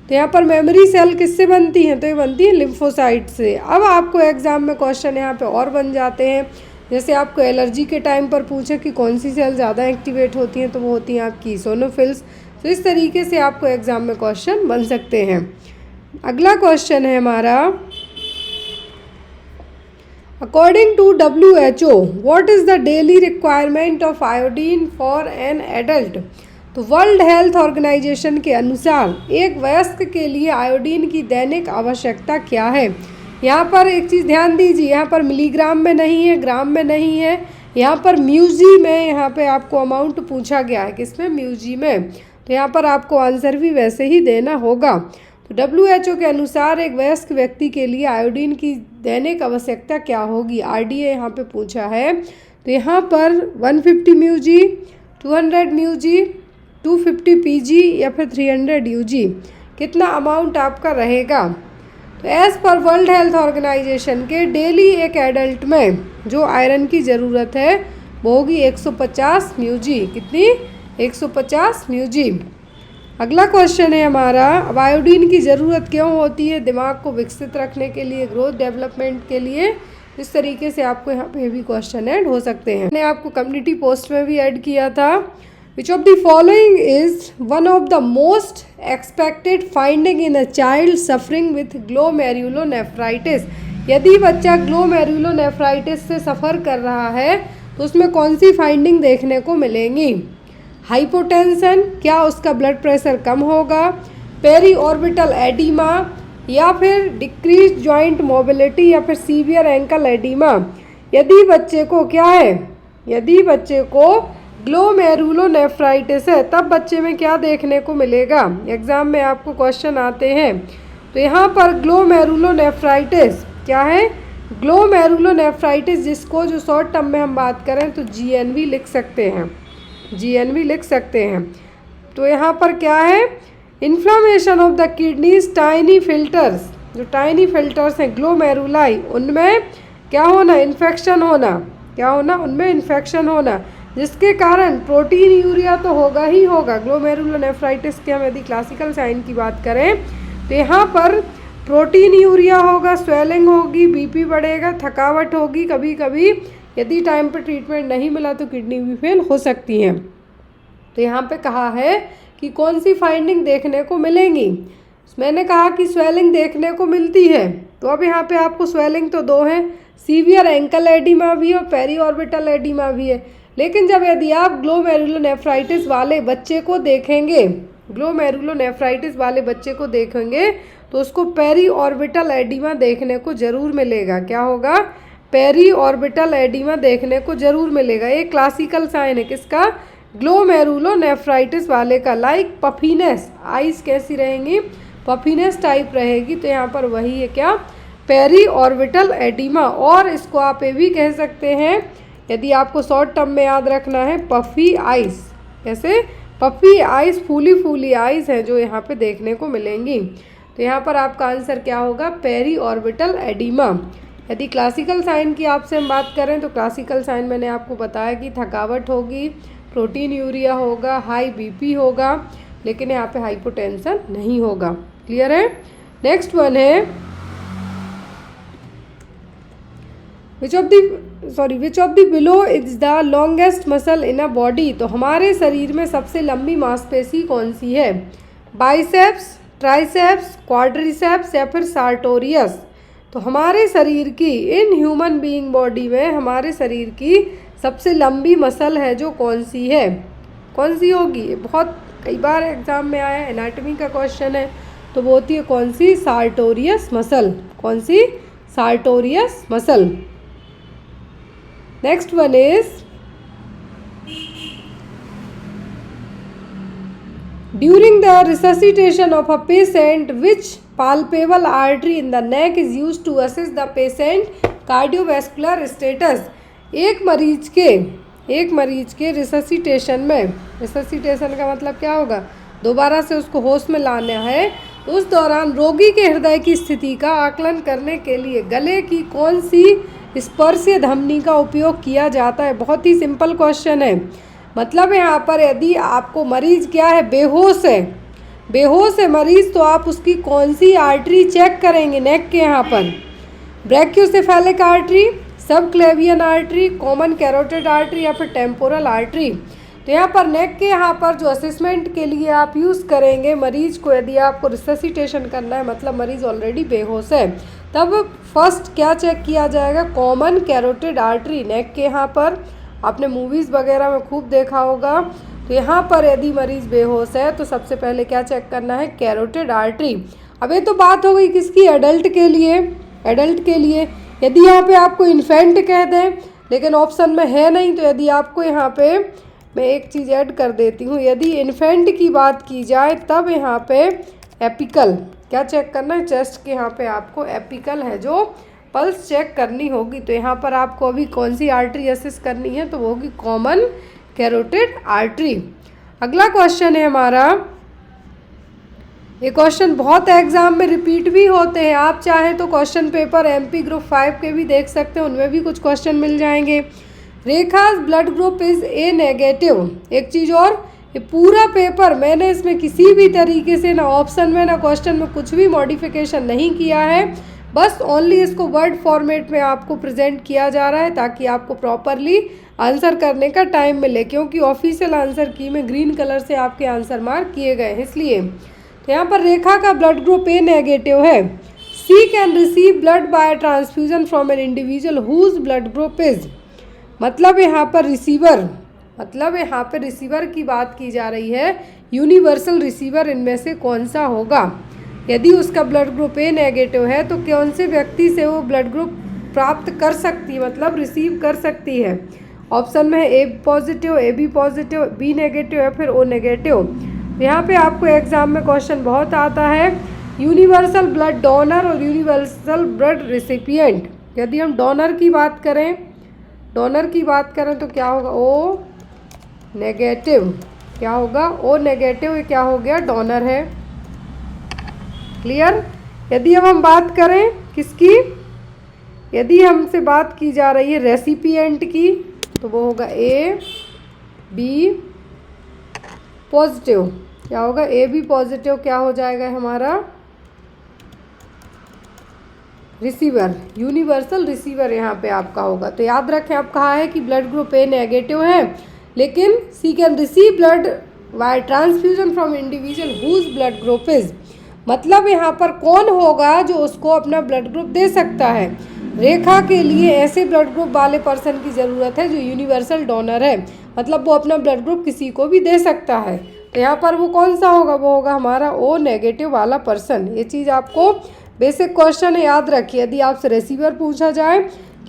तो यहाँ पर मेमोरी सेल किससे बनती हैं, तो ये बनती है लिम्फोसाइट से। अब आपको एग्जाम में क्वेश्चन यहाँ पे और बन जाते हैं, जैसे आपको एलर्जी के टाइम पर पूछे कि कौन सी सेल ज़्यादा एक्टिवेट होती हैं, तो वो होती हैं आपकी इओसिनोफिल्स। तो इस तरीके से आपको एग्जाम में क्वेश्चन बन सकते हैं। अगला क्वेश्चन है हमारा, according to WHO what is the daily requirement of iodine for an adult. तो वर्ल्ड हेल्थ ऑर्गेनाइजेशन के अनुसार एक वयस्क के लिए आयोडीन की दैनिक आवश्यकता क्या है। यहाँ पर एक चीज़ ध्यान दीजिए, यहाँ पर मिलीग्राम में नहीं है, ग्राम में नहीं है, यहाँ पर म्यूजी में यहाँ पे आपको अमाउंट पूछा गया है, किसमें, म्यूजी में। तो यहाँ पर आपको आंसर भी वैसे ही देना होगा। तो WHO के अनुसार एक वयस्क व्यक्ति के लिए आयोडीन की दैनिक आवश्यकता क्या होगी, RDA यहाँ पे पूछा है। तो यहाँ पर 150 म्यूजी, 200 म्यूजी, 250 PG या फिर 300 UG, कितना अमाउंट आपका रहेगा। तो एज़ पर वर्ल्ड हेल्थ ऑर्गेनाइजेशन के डेली एक एडल्ट में जो आयरन की ज़रूरत है वो होगी 150 म्यूजी, कितनी, 150 म्यूजी। अगला क्वेश्चन है हमारा, अब आयोडीन की ज़रूरत क्यों होती है, दिमाग को विकसित रखने के लिए, ग्रोथ डेवलपमेंट के लिए। इस तरीके से आपको यहाँ पे भी क्वेश्चन ऐड हो सकते हैं। मैंने आपको कम्युनिटी पोस्ट में भी ऐड किया था। विच of the following is one of the most expected finding in a child suffering with glomerulonephritis. यदि बच्चा ग्लोमेरुलोनेफ्राइटिस से सफ़र कर रहा है तो उसमें कौन सी फाइंडिंग देखने को मिलेंगी। हाइपोटेंशन, क्या उसका ब्लड प्रेशर कम होगा, पेरी ऑर्बिटल एडिमा, या फिर डिक्रीज जॉइंट मोबिलिटी, या फिर सीवियर एंकल एडिमा। यदि बच्चे को क्या है, यदि बच्चे को ग्लोमेरुलोनेफ्राइटिस है तब बच्चे में क्या देखने को मिलेगा, एग्जाम में आपको क्वेश्चन आते हैं। तो यहाँ पर ग्लोमेरुलोनेफ्राइटिस क्या है, ग्लोमेरुलोनेफ्राइटिस जिसको जो शॉर्ट टर्म में हम बात करें तो GNV लिख सकते हैं, GNV लिख सकते हैं। तो यहाँ पर क्या है, inflammation of the kidneys tiny filters, जो टाइनी फिल्टर्स हैं ग्लोमेरुलाई, उनमें क्या होना, इन्फेक्शन होना, क्या होना, उनमें इन्फेक्शन होना, जिसके कारण प्रोटीन यूरिया तो होगा ही होगा। ग्लोमेरुलोनेफ्राइटिस के हम यदि क्लासिकल साइन की बात करें तो यहाँ पर प्रोटीन यूरिया होगा, स्वेलिंग होगी, BP बढ़ेगा, थकावट होगी, कभी कभी यदि टाइम पर ट्रीटमेंट नहीं मिला तो किडनी भी फेल हो सकती हैं। तो यहाँ पे कहा है कि कौन सी फाइंडिंग देखने को मिलेंगी। मैंने कहा कि स्वेलिंग देखने को मिलती है, तो अब यहाँ पे आपको स्वेलिंग तो दो हैं, सीवियर एंकल एडिमा भी और पेरी ऑर्बिटल एडिमा भी है। लेकिन जब यदि आप ग्लोमेरुलोनेफ्राइटिस वाले बच्चे को देखेंगे, ग्लोमेरुलोनेफ्राइटिस वाले बच्चे को देखेंगे तो उसको पेरी ऑर्बिटल एडिमा देखने को ज़रूर मिलेगा। क्या होगा, पेरी ऑर्बिटल एडिमा देखने को ज़रूर मिलेगा। एक क्लासिकल साइन है किसका, ग्लोमेरुलोनेफ्राइटिस वाले का। लाइक पफीनेस, आइज कैसी रहेंगी, पफीनेस टाइप रहेगी। तो यहाँ पर वही है क्या, पेरी ऑर्बिटल एडिमा। और इसको आप ये भी कह सकते हैं, यदि आपको शॉर्ट टर्म में याद रखना है, पफी आइज। कैसे, पफी आइज, फूली फूली आइज है जो यहाँ पे देखने को मिलेंगी। तो यहाँ पर आपका आंसर क्या होगा, पेरी ऑर्बिटल एडिमा। यदि क्लासिकल साइन की आपसे हम बात करें तो क्लासिकल साइन मैंने आपको बताया कि थकावट होगी, प्रोटीन यूरिया होगा, हाई BP होगा, लेकिन यहाँ पे हाइपोटेंशन नहीं होगा। क्लियर है। नेक्स्ट वन है, विच of the below is the longest muscle in a body. तो हमारे शरीर में सबसे लंबी मांसपेशी कौन सी है, बाइसेप्स, ट्राइसेप्स, क्वाड्रिसेप्स या फिर सार्टोरियस। तो हमारे शरीर की, इन ह्यूमन बीइंग बॉडी में हमारे शरीर की सबसे लंबी मसल है जो कौन सी है, कौन सी होगी। बहुत कई बार एग्जाम में आया, एनाटॉमी का क्वेश्चन है, तो वो होती है कौन सी, सार्टोरियस मसल। कौन सी, sartorius muscle. Next one is, during the resuscitation of a patient which palpable artery in the neck is used to assess the patient cardiovascular status। एक मरीज के रिससिटेशन में, रिससिटेशन का मतलब क्या होगा, दोबारा से उसको होश में लाना है, तो उस दौरान रोगी के हृदय की स्थिति का आकलन करने के लिए गले की कौन सी स्पर्शीय धमनी का उपयोग किया जाता है। बहुत ही सिंपल क्वेश्चन है। मतलब यहाँ पर यदि आपको मरीज क्या है, बेहोश है, बेहोश है मरीज तो आप उसकी कौन सी आर्टरी चेक करेंगे? नेक के यहाँ पर ब्रैकियोसेफेलिक आर्टरी, सब क्लेवियन आर्टरी, कॉमन कैरोटिड आर्टरी या फिर टेम्पोरल आर्टरी। तो यहाँ पर नेक के यहाँ पर जो असेसमेंट के लिए आप यूज़ करेंगे मरीज को, यदि आपको रिससिटेशन करना है मतलब मरीज ऑलरेडी बेहोश है, तब फर्स्ट क्या चेक किया जाएगा? कॉमन कैरोटिड आर्टरी नेक के यहाँ पर। आपने मूवीज़ वगैरह में खूब देखा होगा। तो यहाँ पर यदि मरीज बेहोश है तो सबसे पहले क्या चेक करना है? Carotid artery. अब ये तो बात हो गई किसकी? एडल्ट के लिए। एडल्ट के लिए यदि यहाँ पे आपको इन्फेंट कह दें, लेकिन ऑप्शन में है नहीं, तो यदि आपको यहाँ पे मैं एक चीज़ ऐड कर देती हूँ, यदि इन्फेंट की बात की जाए तब यहाँ पे एपिकल क्या चेक करना है? चेस्ट के यहाँ पे आपको एपिकल है जो पल्स चेक करनी होगी। तो यहाँ पर आपको अभी कौन सी आर्टरी असेस करनी है? तो वो होगी कॉमन कैरोटिड आर्टरी। अगला क्वेश्चन है हमारा, ये क्वेश्चन बहुत एग्जाम में रिपीट भी होते हैं। आप चाहें तो क्वेश्चन पेपर एमपी ग्रुप 5 के भी देख सकते हैं, उनमें भी कुछ क्वेश्चन मिल जाएंगे। Rekha's blood group is A negative. एक चीज़ और, ये पूरा पेपर मैंने इसमें किसी भी तरीके से ना ऑप्शन में ना क्वेश्चन में कुछ भी मॉडिफिकेशन नहीं किया है, बस ओनली इसको वर्ड फॉर्मेट में आपको प्रेजेंट किया जा रहा है ताकि आपको प्रॉपरली आंसर करने का टाइम मिले, क्योंकि ऑफिशियल आंसर की में ग्रीन कलर से आपके आंसर मार्क किए गए हैं इसलिए। तो यहाँ पर रेखा का ब्लड ग्रुप ए नेगेटिव है। She can receive blood by transfusion from an individual whose blood group is, मतलब यहाँ पर रिसीवर, मतलब यहाँ पर रिसीवर की बात की जा रही है। यूनिवर्सल रिसीवर इनमें से कौन सा होगा? यदि उसका ब्लड ग्रुप ए नेगेटिव है तो कौन से व्यक्ति से वो ब्लड ग्रुप प्राप्त कर सकती है, मतलब रिसीव कर सकती है? ऑप्शन में है A positive, A B positive, B negative या फिर ओ नेगेटिव। यहाँ पे आपको एग्जाम में क्वेश्चन बहुत आता है, यूनिवर्सल ब्लड डोनर और यूनिवर्सल ब्लड रिसिपिएंट। यदि हम डोनर की बात करें, डोनर की बात करें तो क्या होगा? O negative. क्या होगा? O negative. ये क्या हो गया? डोनर है। क्लियर? यदि अब हम बात करें किसकी, यदि हमसे बात की जा रही है रेसिपिएंट की, तो वो होगा ए बी पॉजिटिव। क्या होगा? ए बी पॉजिटिव क्या हो जाएगा हमारा? रिसीवर, यूनिवर्सल रिसीवर यहाँ पे आपका होगा। तो याद रखें, आप कहा है कि ब्लड ग्रुप ए नेगेटिव है, लेकिन she can receive blood by transfusion from individual whose blood group is, मतलब यहाँ पर कौन होगा जो उसको अपना ब्लड ग्रुप दे सकता है? रेखा के लिए ऐसे ब्लड ग्रुप वाले पर्सन की ज़रूरत है जो यूनिवर्सल डोनर है, मतलब वो अपना ब्लड ग्रुप किसी को भी दे सकता है। तो यहाँ पर वो कौन सा होगा? वो होगा हमारा ओ नेगेटिव वाला पर्सन। ये चीज़ आपको बेसिक क्वेश्चन है, याद रखिए। यदि आपसे रिसीवर पूछा जाए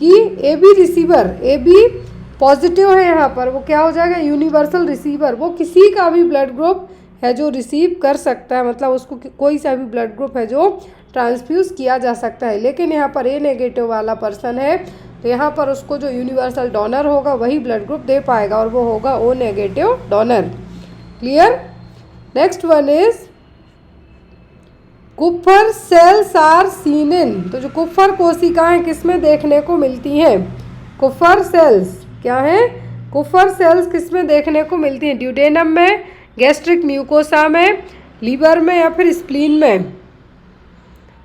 कि A B receiver, A B positive है यहाँ पर, वो क्या हो जाएगा? Universal receiver. वो किसी का भी ब्लड ग्रुप है जो रिसीव कर सकता है, मतलब उसको कोई सा भी ब्लड ग्रुप है जो ट्रांसफ्यूज़ किया जा सकता है। लेकिन यहाँ पर ए नेगेटिव वाला पर्सन है तो यहाँ पर उसको जो यूनिवर्सल डोनर होगा वही ब्लड ग्रुप दे पाएगा, और वो होगा O negative donor. Clear? Next one is Kupffer cells are seen in. तो जो कुप्फर कोशिकाएं किस में देखने को मिलती हैं? कुप्फर सेल्स क्या है? कुप्फर सेल्स किस में देखने को मिलती हैं? ड्यूडेनम में, गैस्ट्रिक म्यूकोसा में, लीवर में या फिर स्प्लीन में।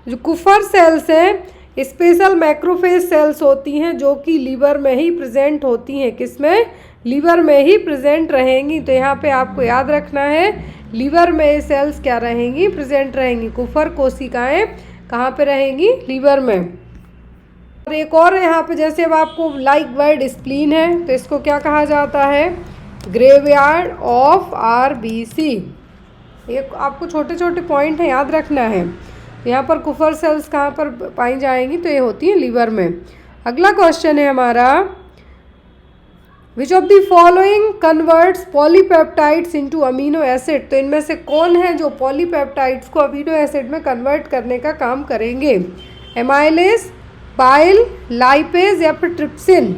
जो कुफर सेल्स हैं स्पेशल मैक्रोफेज सेल्स होती हैं जो कि लीवर में ही प्रेजेंट होती हैं। किसमें? लीवर में ही प्रेजेंट रहेंगी। तो यहाँ पे आपको याद रखना है लीवर में सेल्स क्या रहेंगी? प्रेजेंट रहेंगी। कुफर कोशिकाएं कहाँ पे रहेंगी? लीवर में। और एक और यहाँ पे जैसे अब आपको लाइक वर्ड स्प्लीन है तो इसको क्या कहा जाता है? Graveyard of RBC. ये आपको छोटे छोटे पॉइंट हैं, याद रखना है। यहाँ पर कुफर सेल्स कहाँ पर पाई जाएंगी? तो ये होती है लीवर में। अगला क्वेश्चन है हमारा, विच of the following converts polypeptides into amino acid. तो इनमें से कौन है जो पॉलीपेप्टाइड्स को अमीनो एसिड में कन्वर्ट करने का काम करेंगे? एमाइलेज, बाइल, लाइपेज या फिर ट्रिप्सिन।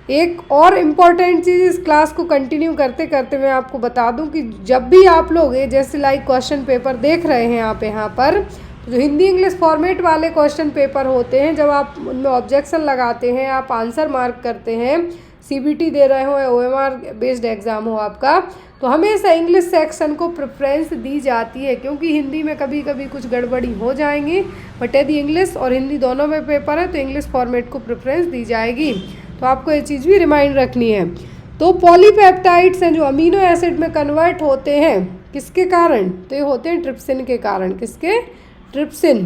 एक और इम्पॉर्टेंट चीज़ इस क्लास को कंटिन्यू करते करते मैं आपको बता दूं कि जब भी आप लोग ये जैसे लाइक क्वेश्चन पेपर देख रहे हैं आप यहाँ पर, तो जो हिंदी इंग्लिश फॉर्मेट वाले क्वेश्चन पेपर होते हैं, जब आप उनमें ऑब्जेक्शन लगाते हैं, आप आंसर मार्क करते हैं, सीबीटी दे रहे हो या ओएमआर बेस्ड एग्ज़ाम हो आपका, तो हमेशा इंग्लिश सेक्शन को प्रेफरेंस दी जाती है, क्योंकि हिंदी में कभी कभी कुछ गड़बड़ी हो जाएंगी, बट यदि इंग्लिश और हिंदी दोनों में पेपर है तो इंग्लिश फॉर्मेट को प्रेफरेंस दी जाएगी। तो आपको ये चीज़ भी रिमाइंड रखनी है। तो पॉलीपेप्टाइड्स हैं जो अमीनो एसिड में कन्वर्ट होते हैं किसके कारण? तो ये होते हैं ट्रिप्सिन के कारण। किसके? ट्रिप्सिन।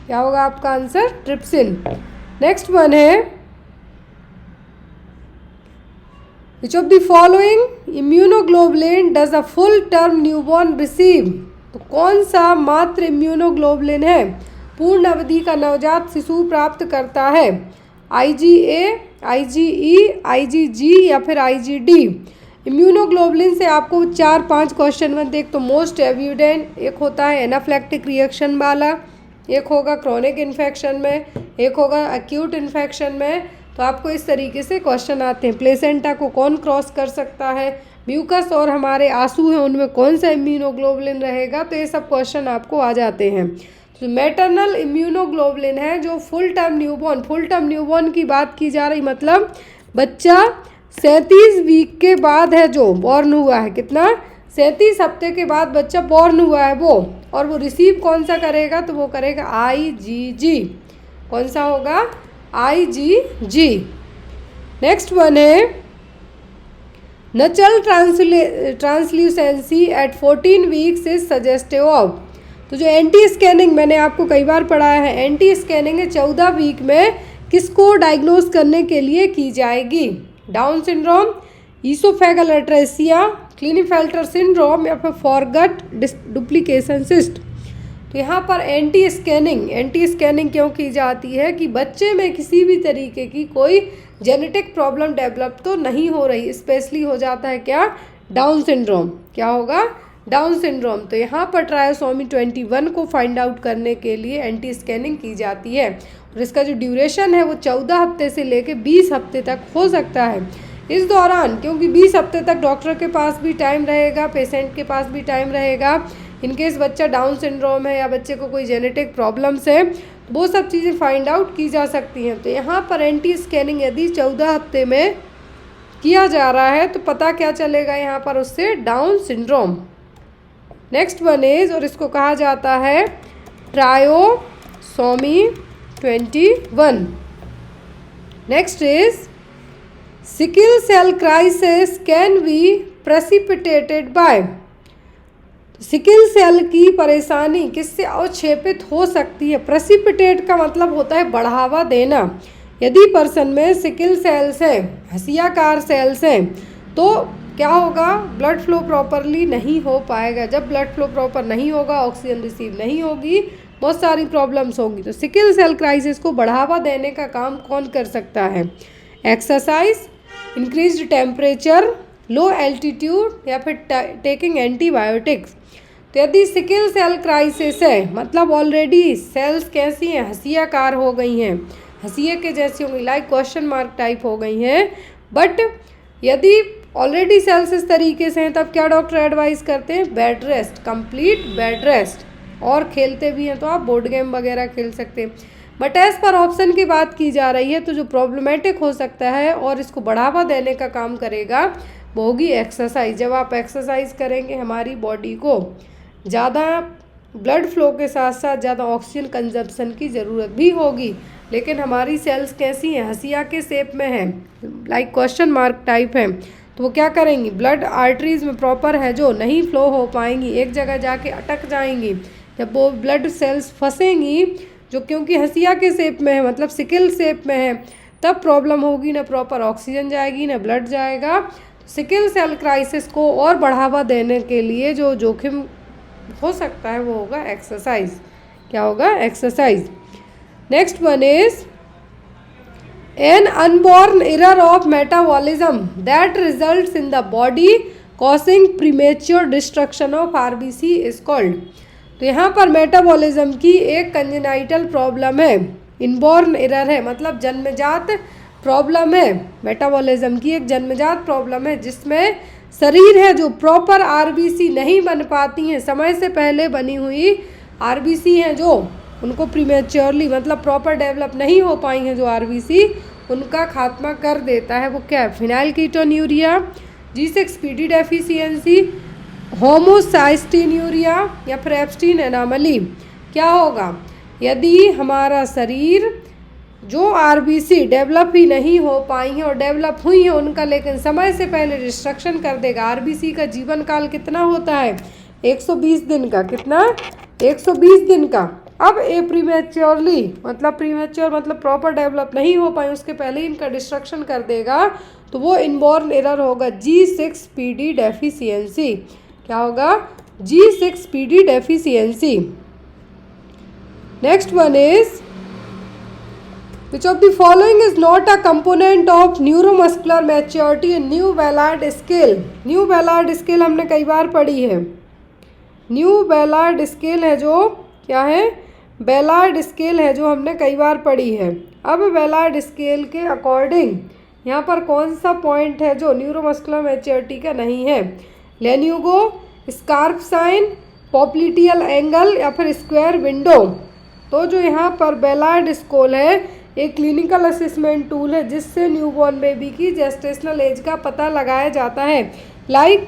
क्या होगा आपका आंसर? ट्रिप्सिन। नेक्स्ट वन है Which of the following immunoglobulin does a full term newborn receive? तो कौन सा मात्र इम्यूनोग्लोबुलिन है पूर्ण अवधि का नवजात शिशु प्राप्त करता है? IgA, IgE, IgG या फिर IgD? इम्यूनोग्लोबुलिन से आपको 4-5 क्वेश्चन बनते। एक तो मोस्ट एविडेंट, एक होता है एनाफ्लेक्टिक रिएक्शन वाला, एक होगा क्रॉनिक इन्फेक्शन में, एक होगा एक्यूट इन्फेक्शन में। तो आपको इस तरीके से क्वेश्चन आते हैं। प्लेसेंटा को कौन क्रॉस कर सकता है? म्यूकस और हमारे आंसू हैं उनमें कौन सा इम्यूनोग्लोबुलिन रहेगा? तो ये सब क्वेश्चन आपको आ जाते हैं। तो मैटरनल इम्यूनोग्लोबुलिन है जो फुल टर्म न्यूबॉर्न की बात की जा रही, मतलब बच्चा 37 वीक के बाद है जो बॉर्न हुआ है। कितना? 37 हफ्ते के बाद बच्चा बॉर्न हुआ है वो, और वो रिसीव कौन सा करेगा? तो वो करेगा IgG। कौन सा होगा? IgG। नेक्स्ट वन है nuchal translucency at 14 weeks is suggestive of. तो जो एंटी स्कैनिंग मैंने आपको कई बार पढ़ाया है, एंटी स्कैनिंग है 14 वीक में किसको डायग्नोज करने के लिए की जाएगी? Down syndrome, oesophageal atresia, Klinefelter syndrome या फिर फॉरगट डुप्लीकेशन सिस्ट। तो यहाँ पर एंटी स्कैनिंग क्यों की जाती है कि बच्चे में किसी भी तरीके की कोई जेनेटिक प्रॉब्लम डेवलप तो नहीं हो रही, स्पेशली हो जाता है क्या? Down syndrome. क्या होगा? Down syndrome. तो यहाँ पर ट्रायोसोमी 21 को फाइंड आउट करने के लिए एंटी स्कैनिंग की जाती है, और इसका जो ड्यूरेशन है वो 14 हफ्ते से लेकर 20 हफ्ते तक हो सकता है। इस दौरान क्योंकि 20 हफ्ते तक डॉक्टर के पास भी टाइम रहेगा, पेशेंट के पास भी टाइम रहेगा, इनकेस बच्चा डाउन सिंड्रोम है या बच्चे को कोई जेनेटिक प्रॉब्लम्स है, तो वो सब चीज़ें फाइंड आउट की जा सकती हैं। तो यहाँ पर एंटी स्कैनिंग यदि 14 हफ्ते में किया जा रहा है तो पता क्या चलेगा यहाँ पर उससे? Down syndrome. Next one is, और इसको कहा जाता है trisomy 21। Next is sickle cell crisis can be precipitated by. Sickle cell की परेशानी किससे अवक्षेपित हो सकती है? प्रेसिपिटेट का मतलब होता है बढ़ावा देना। यदि पर्सन में सिकल सेल्स हैं, हंसियाकार सेल्स हैं, तो क्या होगा? ब्लड फ्लो प्रॉपरली नहीं हो पाएगा। जब ब्लड फ्लो प्रॉपर नहीं होगा, ऑक्सीजन रिसीव नहीं होगी, बहुत सारी प्रॉब्लम्स होंगी। तो सिकल सेल क्राइसिस को बढ़ावा देने का काम कौन कर सकता है? एक्सरसाइज, इंक्रीज्ड टेम्परेचर, लो एल्टीट्यूड या फिर टेकिंग एंटीबायोटिक्स। तो यदि सिकल सेल क्राइसिस है मतलब ऑलरेडी सेल्स कैसी हैं? हंसियाकार हो गई हैं, हंसिए के जैसी होंगी, लाइक क्वेश्चन मार्क टाइप हो गई हैं। बट यदि ऑलरेडी सेल्स इस तरीके से हैं तब क्या डॉक्टर एडवाइस करते हैं? Bed rest, complete bed rest. और खेलते भी हैं तो आप बोर्ड गेम वगैरह खेल सकते हैं। बट एज पर ऑप्शन की बात की जा रही है तो जो प्रॉब्लमेटिक हो सकता है और इसको बढ़ावा देने का काम करेगा वो होगी एक्सरसाइज। जब आप एक्सरसाइज करेंगे हमारी बॉडी को ज़्यादा ब्लड फ्लो के साथ साथ ज़्यादा ऑक्सीजन कंजप्शन की ज़रूरत भी होगी, लेकिन हमारी सेल्स कैसी हैं? हंसिया के शेप में है, लाइक क्वेश्चन मार्क टाइप है। तो वो क्या करेंगी? ब्लड आर्टरीज में प्रॉपर है जो नहीं फ्लो हो पाएंगी, एक जगह जाके अटक जाएंगी। जब वो ब्लड सेल्स फंसेंगी जो क्योंकि हंसिया के शेप में है मतलब सिकल शेप में है, तब प्रॉब्लम होगी, ना प्रॉपर ऑक्सीजन जाएगी ना ब्लड जाएगा। सिकल सेल क्राइसिस को और बढ़ावा देने के लिए जो जोखिम हो सकता है वो होगा एक्सरसाइज। क्या होगा? Exercise. Next one is an unborn error of metabolism that results in the body causing premature destruction of RBC is called. तो यहाँ पर मेटाबॉलिज्म की एक कंजेनाइटल प्रॉब्लम है, इनबॉर्न एरर है मतलब जन्मजात प्रॉब्लम है। मेटाबॉलिज्म की एक जन्मजात प्रॉब्लम है जिसमें शरीर है जो प्रॉपर आरबीसी नहीं बन पाती हैं, समय से पहले बनी हुई आरबीसी हैं जो उनको प्रीमेच्योरली मतलब प्रॉपर डेवलप नहीं हो पाई हैं जो आरबीसी, उनका खात्मा कर देता है। वो क्या है? फिनाइल कीटोन्यूरिया, G6PD डेफिशिएंसी, होमोसाइस्टिन्यूरिया या फिर एब्स्टीन एनामली। क्या होगा? यदि हमारा शरीर जो आरबीसी डेवलप ही नहीं हो पाई हैं और डेवलप हुई हैं उनका लेकिन समय से पहले डिस्ट्रक्शन कर देगा। आरबीसी का जीवन काल कितना होता है? 120 दिन का। कितना? 120 दिन का। अब ए प्रीमेच्योरली मतलब प्रीमेच्योर मतलब प्रॉपर डेवलप नहीं हो पाए उसके पहले ही इनका डिस्ट्रक्शन कर देगा, तो वो इनबॉर्न एरर होगा G6PD डेफिशिएंसी। क्या होगा? G6PD deficiency. Next one is Which of the following is not a component of neuromuscular maturity in New Ballard scale? New Ballard scale हमने कई बार पढ़ी है। न्यू बैलार्ड स्केल है जो क्या है? बैलार्ड स्केल है जो हमने कई बार पढ़ी है। अब बैलार्ड स्केल के अकॉर्डिंग यहाँ पर कौन सा पॉइंट है जो न्यूरोमस्कुलर मैच्योरिटी का नहीं है? लेन्यूगो, स्कार्फ साइन, पॉप्लिटियल एंगल या फिर स्क्वायर विंडो। तो जो यहाँ पर बैलार्ड स्केल है एक क्लिनिकल असेसमेंट टूल है जिससे न्यूबॉर्न बेबी की जेस्टेशनल एज का पता लगाया जाता है। लाइक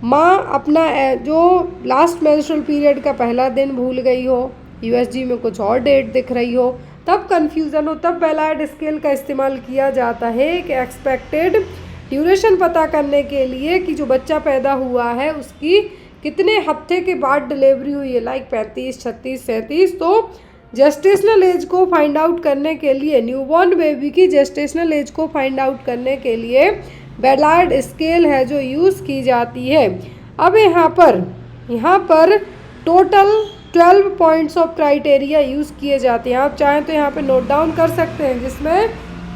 माँ अपना जो लास्ट मेंस्ट्रुअल पीरियड का पहला दिन भूल गई हो, यूएसजी में कुछ और डेट दिख रही हो, तब कन्फ्यूज़न हो, तब बैलार्ड स्केल का इस्तेमाल किया जाता है कि एक्सपेक्टेड ड्यूरेशन पता करने के लिए कि जो बच्चा पैदा हुआ है उसकी कितने हफ्ते के बाद डिलीवरी हुई है, लाइक 35, 36, 37। तो जेस्टेशनल एज को फाइंड आउट करने के लिए, न्यूबॉर्न बेबी की जेस्टेशनल एज को फाइंड आउट करने के लिए बैलार्ड स्केल है जो यूज़ की जाती है। अब यहाँ पर total 12 points of criteria use किए जाते हैं। आप चाहें तो यहाँ पे नोट डाउन कर सकते हैं, जिसमें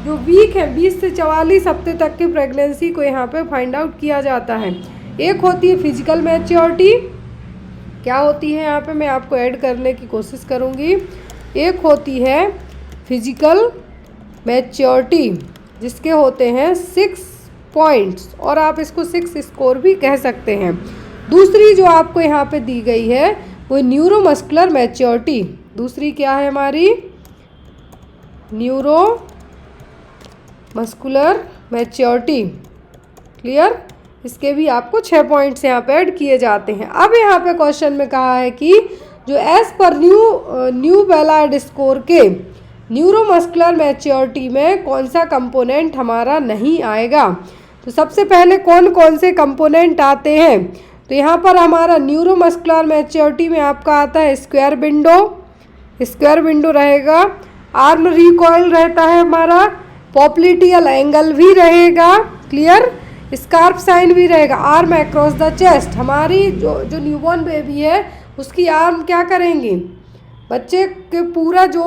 जो वीक है 20 से 44 हफ्ते तक की प्रेगनेंसी को यहाँ पे फाइंड आउट किया जाता है। एक होती है फिजिकल मैच्योरिटी। क्या होती है यहाँ पे मैं आपको ऐड करने की कोशिश करूँगी। एक होती है फिजिकल मैच्योरिटी जिसके होते हैं 6 पॉइंट्स और आप इसको 6 स्कोर भी कह सकते हैं। दूसरी जो आपको यहाँ पे दी गई है वो न्यूरोमस्कुलर मैच्योरिटी। दूसरी क्या है हमारी? Neuromuscular maturity. क्लियर? इसके भी आपको 6 पॉइंट्स यहाँ पे ऐड किए जाते हैं। अब यहाँ पे क्वेश्चन में कहा है कि जो एज पर न्यू बैलार्ड स्कोर के न्यूरोमस्कुलर मैच्योरिटी में कौन सा कंपोनेंट हमारा नहीं आएगा। तो सबसे पहले कौन कौन से कंपोनेंट आते हैं? तो यहाँ पर हमारा न्यूरोमस्कुलर मैच्योरिटी में आपका आता है स्क्वायर विंडो रहेगा, आर्म रिकॉइल रहता है हमारा, पॉप्लिटियल एंगल भी रहेगा, क्लियर, स्कार्फ साइन भी रहेगा, आर्म अक्रॉस द चेस्ट। हमारी जो न्यूबॉर्न बेबी है उसकी आर्म क्या करेंगी? बच्चे के पूरा जो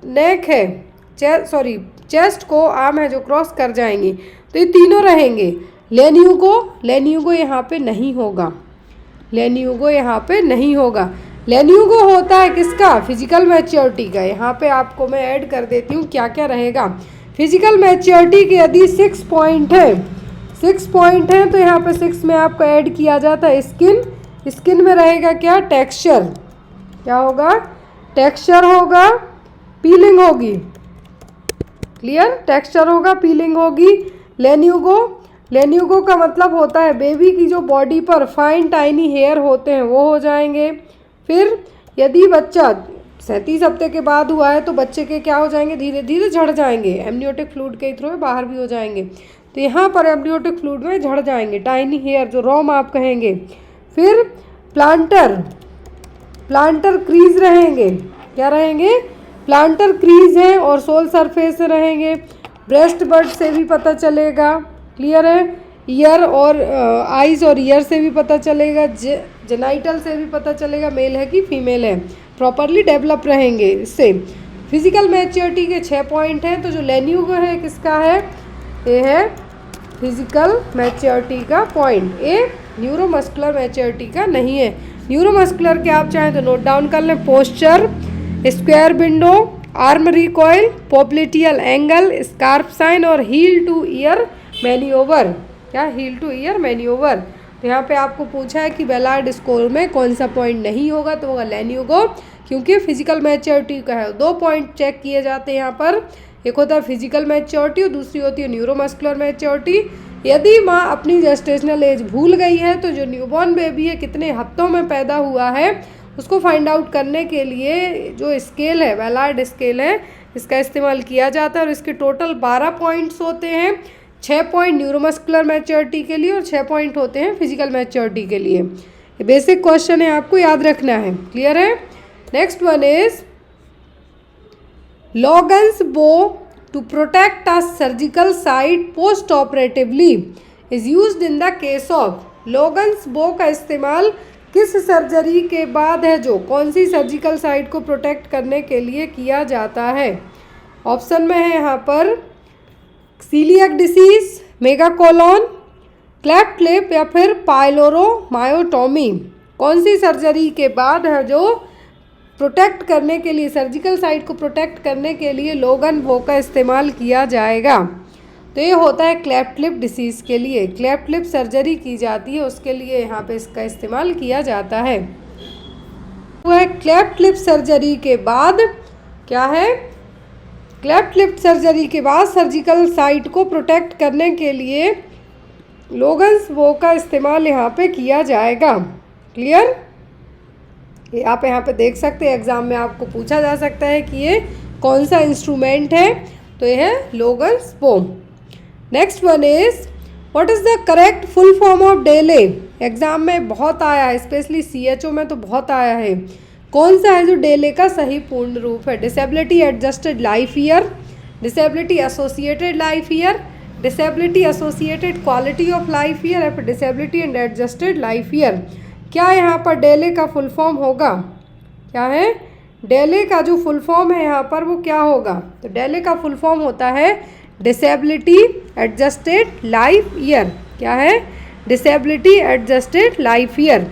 नेक है चेस्ट को आर्म है जो क्रॉस कर जाएंगी। तो ये तीनों रहेंगे। लेन्यूगो यहाँ पे नहीं होगा। लेन्यूगो होता है किसका? फिजिकल मैच्योरिटी का। यहाँ पे आपको मैं ऐड कर देती हूँ क्या क्या रहेगा। फिजिकल मैच्योरिटी के यदि 6 पॉइंट है तो यहाँ पे 6 में आपको ऐड किया जाता है स्किन में रहेगा क्या? टेक्सचर। क्या होगा? टेक्सचर होगा, पीलिंग होगी। क्लियर? टेक्सचर होगा, पीलिंग होगी। लेन्यूगो का मतलब होता है बेबी की जो बॉडी पर फाइन टाइनी हेयर होते हैं वो हो जाएंगे। फिर यदि बच्चा 37 हफ्ते के बाद हुआ है तो बच्चे के क्या हो जाएंगे? धीरे धीरे झड़ जाएंगे, एमनियोटिक फ्लूइड के थ्रू बाहर भी हो जाएंगे। तो यहाँ पर एमनियोटिक फ्लूइड में झड़ जाएंगे, टाइनी हेयर जो रोम आप कहेंगे। फिर प्लांटर क्रीज रहेंगे। क्या रहेंगे? प्लांटर क्रीज हैं और सोल सरफेस रहेंगे। ब्रेस्ट बर्ड से भी पता चलेगा, क्लियर है। ईयर और आइज और ईयर से भी पता चलेगा, जेनाइटल से भी पता चलेगा मेल है कि फीमेल है। प्रॉपरली डेवलप रहेंगे इससे। फिजिकल मैच्योरिटी के 6 पॉइंट हैं। तो जो लेन्यूगो है किसका है? ये है फिजिकल मैच्योरिटी का पॉइंट। ये न्यूरोमस्कुलर मैच्योरिटी का नहीं है। न्यूरोमस्कुलर के आप चाहें तो नोट डाउन कर लें। Posture, square window, arm recoil, popliteal angle, scarf sign और हील टू ईयर मैन्यूवर। क्या? Heel to ear manoeuvre. तो यहाँ पे आपको पूछा है कि बैलार्ड स्कोर में कौन सा पॉइंट नहीं होगा, तो होगा लेन्यूगो, क्योंकि फिजिकल मैच्योरिटी का है। 2 पॉइंट चेक किए जाते हैं यहाँ पर। एक होता है फिजिकल मैच्योरिटी और दूसरी होती है न्यूरोमस्कुलर मैच्योरिटी। यदि माँ अपनी जेस्टेशनल एज भूल गई है तो जो न्यूबॉर्न बेबी है कितने हफ्तों में पैदा हुआ है उसको फाइंड आउट करने के लिए जो स्केल है, बैलार्ड स्केल है, इसका इस्तेमाल किया जाता है। और इसके टोटल 12 पॉइंट्स होते हैं। 6 पॉइंट न्यूरोमस्कुलर मैच्योरिटी के लिए और 6 पॉइंट होते हैं फिजिकल मैच्योरिटी के लिए। ये बेसिक क्वेश्चन है, आपको याद रखना है। क्लियर है? Next one is Logan's bow to protect a surgical site postoperatively is used in the case of. Logan's bow का इस्तेमाल किस सर्जरी के बाद है, जो कौन सी सर्जिकल साइट को प्रोटेक्ट करने के लिए किया जाता है? ऑप्शन में है यहाँ पर सीलियक डिसीज, मेगाकोलॉन, क्लेफ्ट लिप या फिर पाइलोरोमायोटॉमी। कौन सी सर्जरी के बाद है जो प्रोटेक्ट करने के लिए, सर्जिकल साइट को प्रोटेक्ट करने के लिए लॉगन बो का इस्तेमाल किया जाएगा? तो ये होता है क्लेफ्ट लिप डिसीज़ के लिए। क्लेफ्ट लिप सर्जरी की जाती है, उसके लिए यहाँ पे इसका इस्तेमाल किया जाता है। वह क्लेफ्ट लिप सर्जरी के बाद क्या है, क्लेफ्ट लिप सर्जरी के बाद सर्जिकल साइट को प्रोटेक्ट करने के लिए लॉगन्स बो का इस्तेमाल यहाँ पे किया जाएगा। क्लियर? ये आप यहाँ पे देख सकते हैं, एग्जाम में आपको पूछा जा सकता है कि ये कौन सा इंस्ट्रूमेंट है, तो ये है Logan's bow. Next one is what is the correct full form of DALY? Exam में बहुत आया है, स्पेशली CHO में तो बहुत आया है। कौन सा है जो डेले का सही पूर्ण रूप है? Disability adjusted life year, disability associated life year, disability associated quality of life year या फिर disability and adjusted life year? क्या यहाँ पर डेले का फुल फॉर्म होगा? क्या है डेले का जो फुल फॉर्म है यहाँ पर, वो क्या होगा? तो डेले का फुल फॉर्म होता है डिसेबिलिटी एडजस्टेड लाइफ ईयर। क्या है? Disability adjusted life year.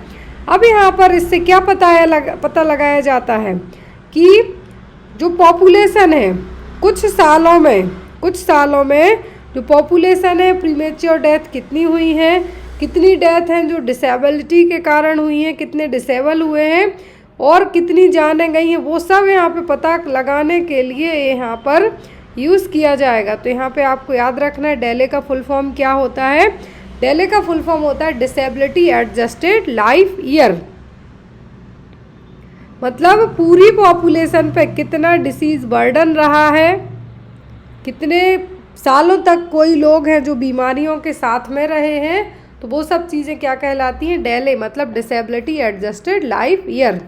अब यहाँ पर इससे क्या पता लगाया जाता है कि जो पॉपुलेशन है कुछ सालों में जो पॉपुलेशन है प्रीमेच्योर डेथ कितनी हुई है, कितनी डेथ हैं जो डिसेबिलिटी के कारण हुई हैं, कितने डिसेबल हुए हैं और कितनी जानें गई हैं, वो सब यहाँ पे पता लगाने के लिए यहाँ पर यूज़ किया जाएगा। तो यहाँ पे आपको याद रखना है डेले का फुल फॉर्म क्या होता है। डेले का फुल फॉर्म होता है डिसेबिलिटी एडजस्टेड लाइफ ईयर। मतलब पूरी पॉपुलेशन पे कितना डिसीज़ बर्डन रहा है, कितने सालों तक कोई लोग हैं जो बीमारियों के साथ में रहे हैं, तो वो सब चीज़ें क्या कहलाती हैं? डेले, मतलब disability adjusted life year.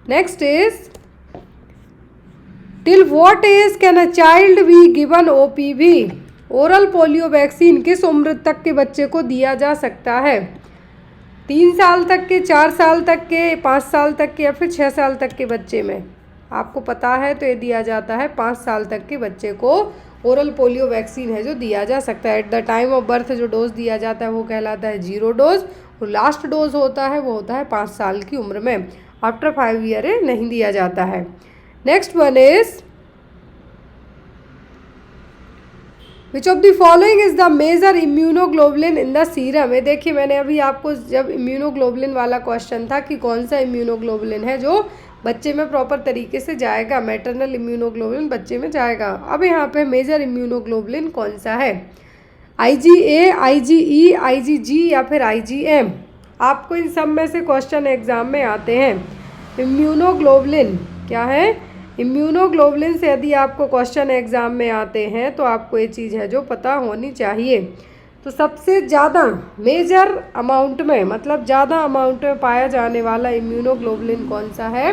Next is till what age can a child be given OPV? Oral polio vaccine किस उम्र तक के बच्चे को दिया जा सकता है? 3 साल तक के, 4 साल तक के, 5 साल तक के या फिर 6 साल तक के बच्चे में? आपको पता है तो ये दिया जाता है 5 साल तक के बच्चे को ओरल पोलियो वैक्सीन है जो दिया जा सकता है। At the time of birth जो डोज दिया जाता है वो कहलाता है 0 डोज और लास्ट डोज होता है वो होता है 5 साल की उम्र में। आफ्टर 5 ईयर नहीं दिया जाता है। Next one is which of the following is the major immunoglobulin in the serum? ये देखिए मैंने अभी आपको जब इम्यूनोग्लोबुलिन वाला क्वेश्चन था कि कौन सा इम्यूनोग्लोबुलिन है जो बच्चे में प्रॉपर तरीके से जाएगा, मैटरनल इम्यूनोग्लोबुलिन बच्चे में जाएगा। अब यहाँ पे मेजर इम्यूनोग्लोबुलिन कौन सा है? IgA, IgE, IgG या फिर IgM? आपको इन सब में से क्वेश्चन एग्जाम में आते हैं। इम्यूनोग्लोबुलिन क्या है? इम्यूनोग्लोबुलिन से यदि आपको क्वेश्चन एग्जाम में आते हैं तो आपको ये चीज़ है जो पता होनी चाहिए। तो सबसे ज़्यादा मेजर अमाउंट में, मतलब ज़्यादा अमाउंट में पाया जाने वाला इम्यूनोग्लोबुलिन कौन सा है?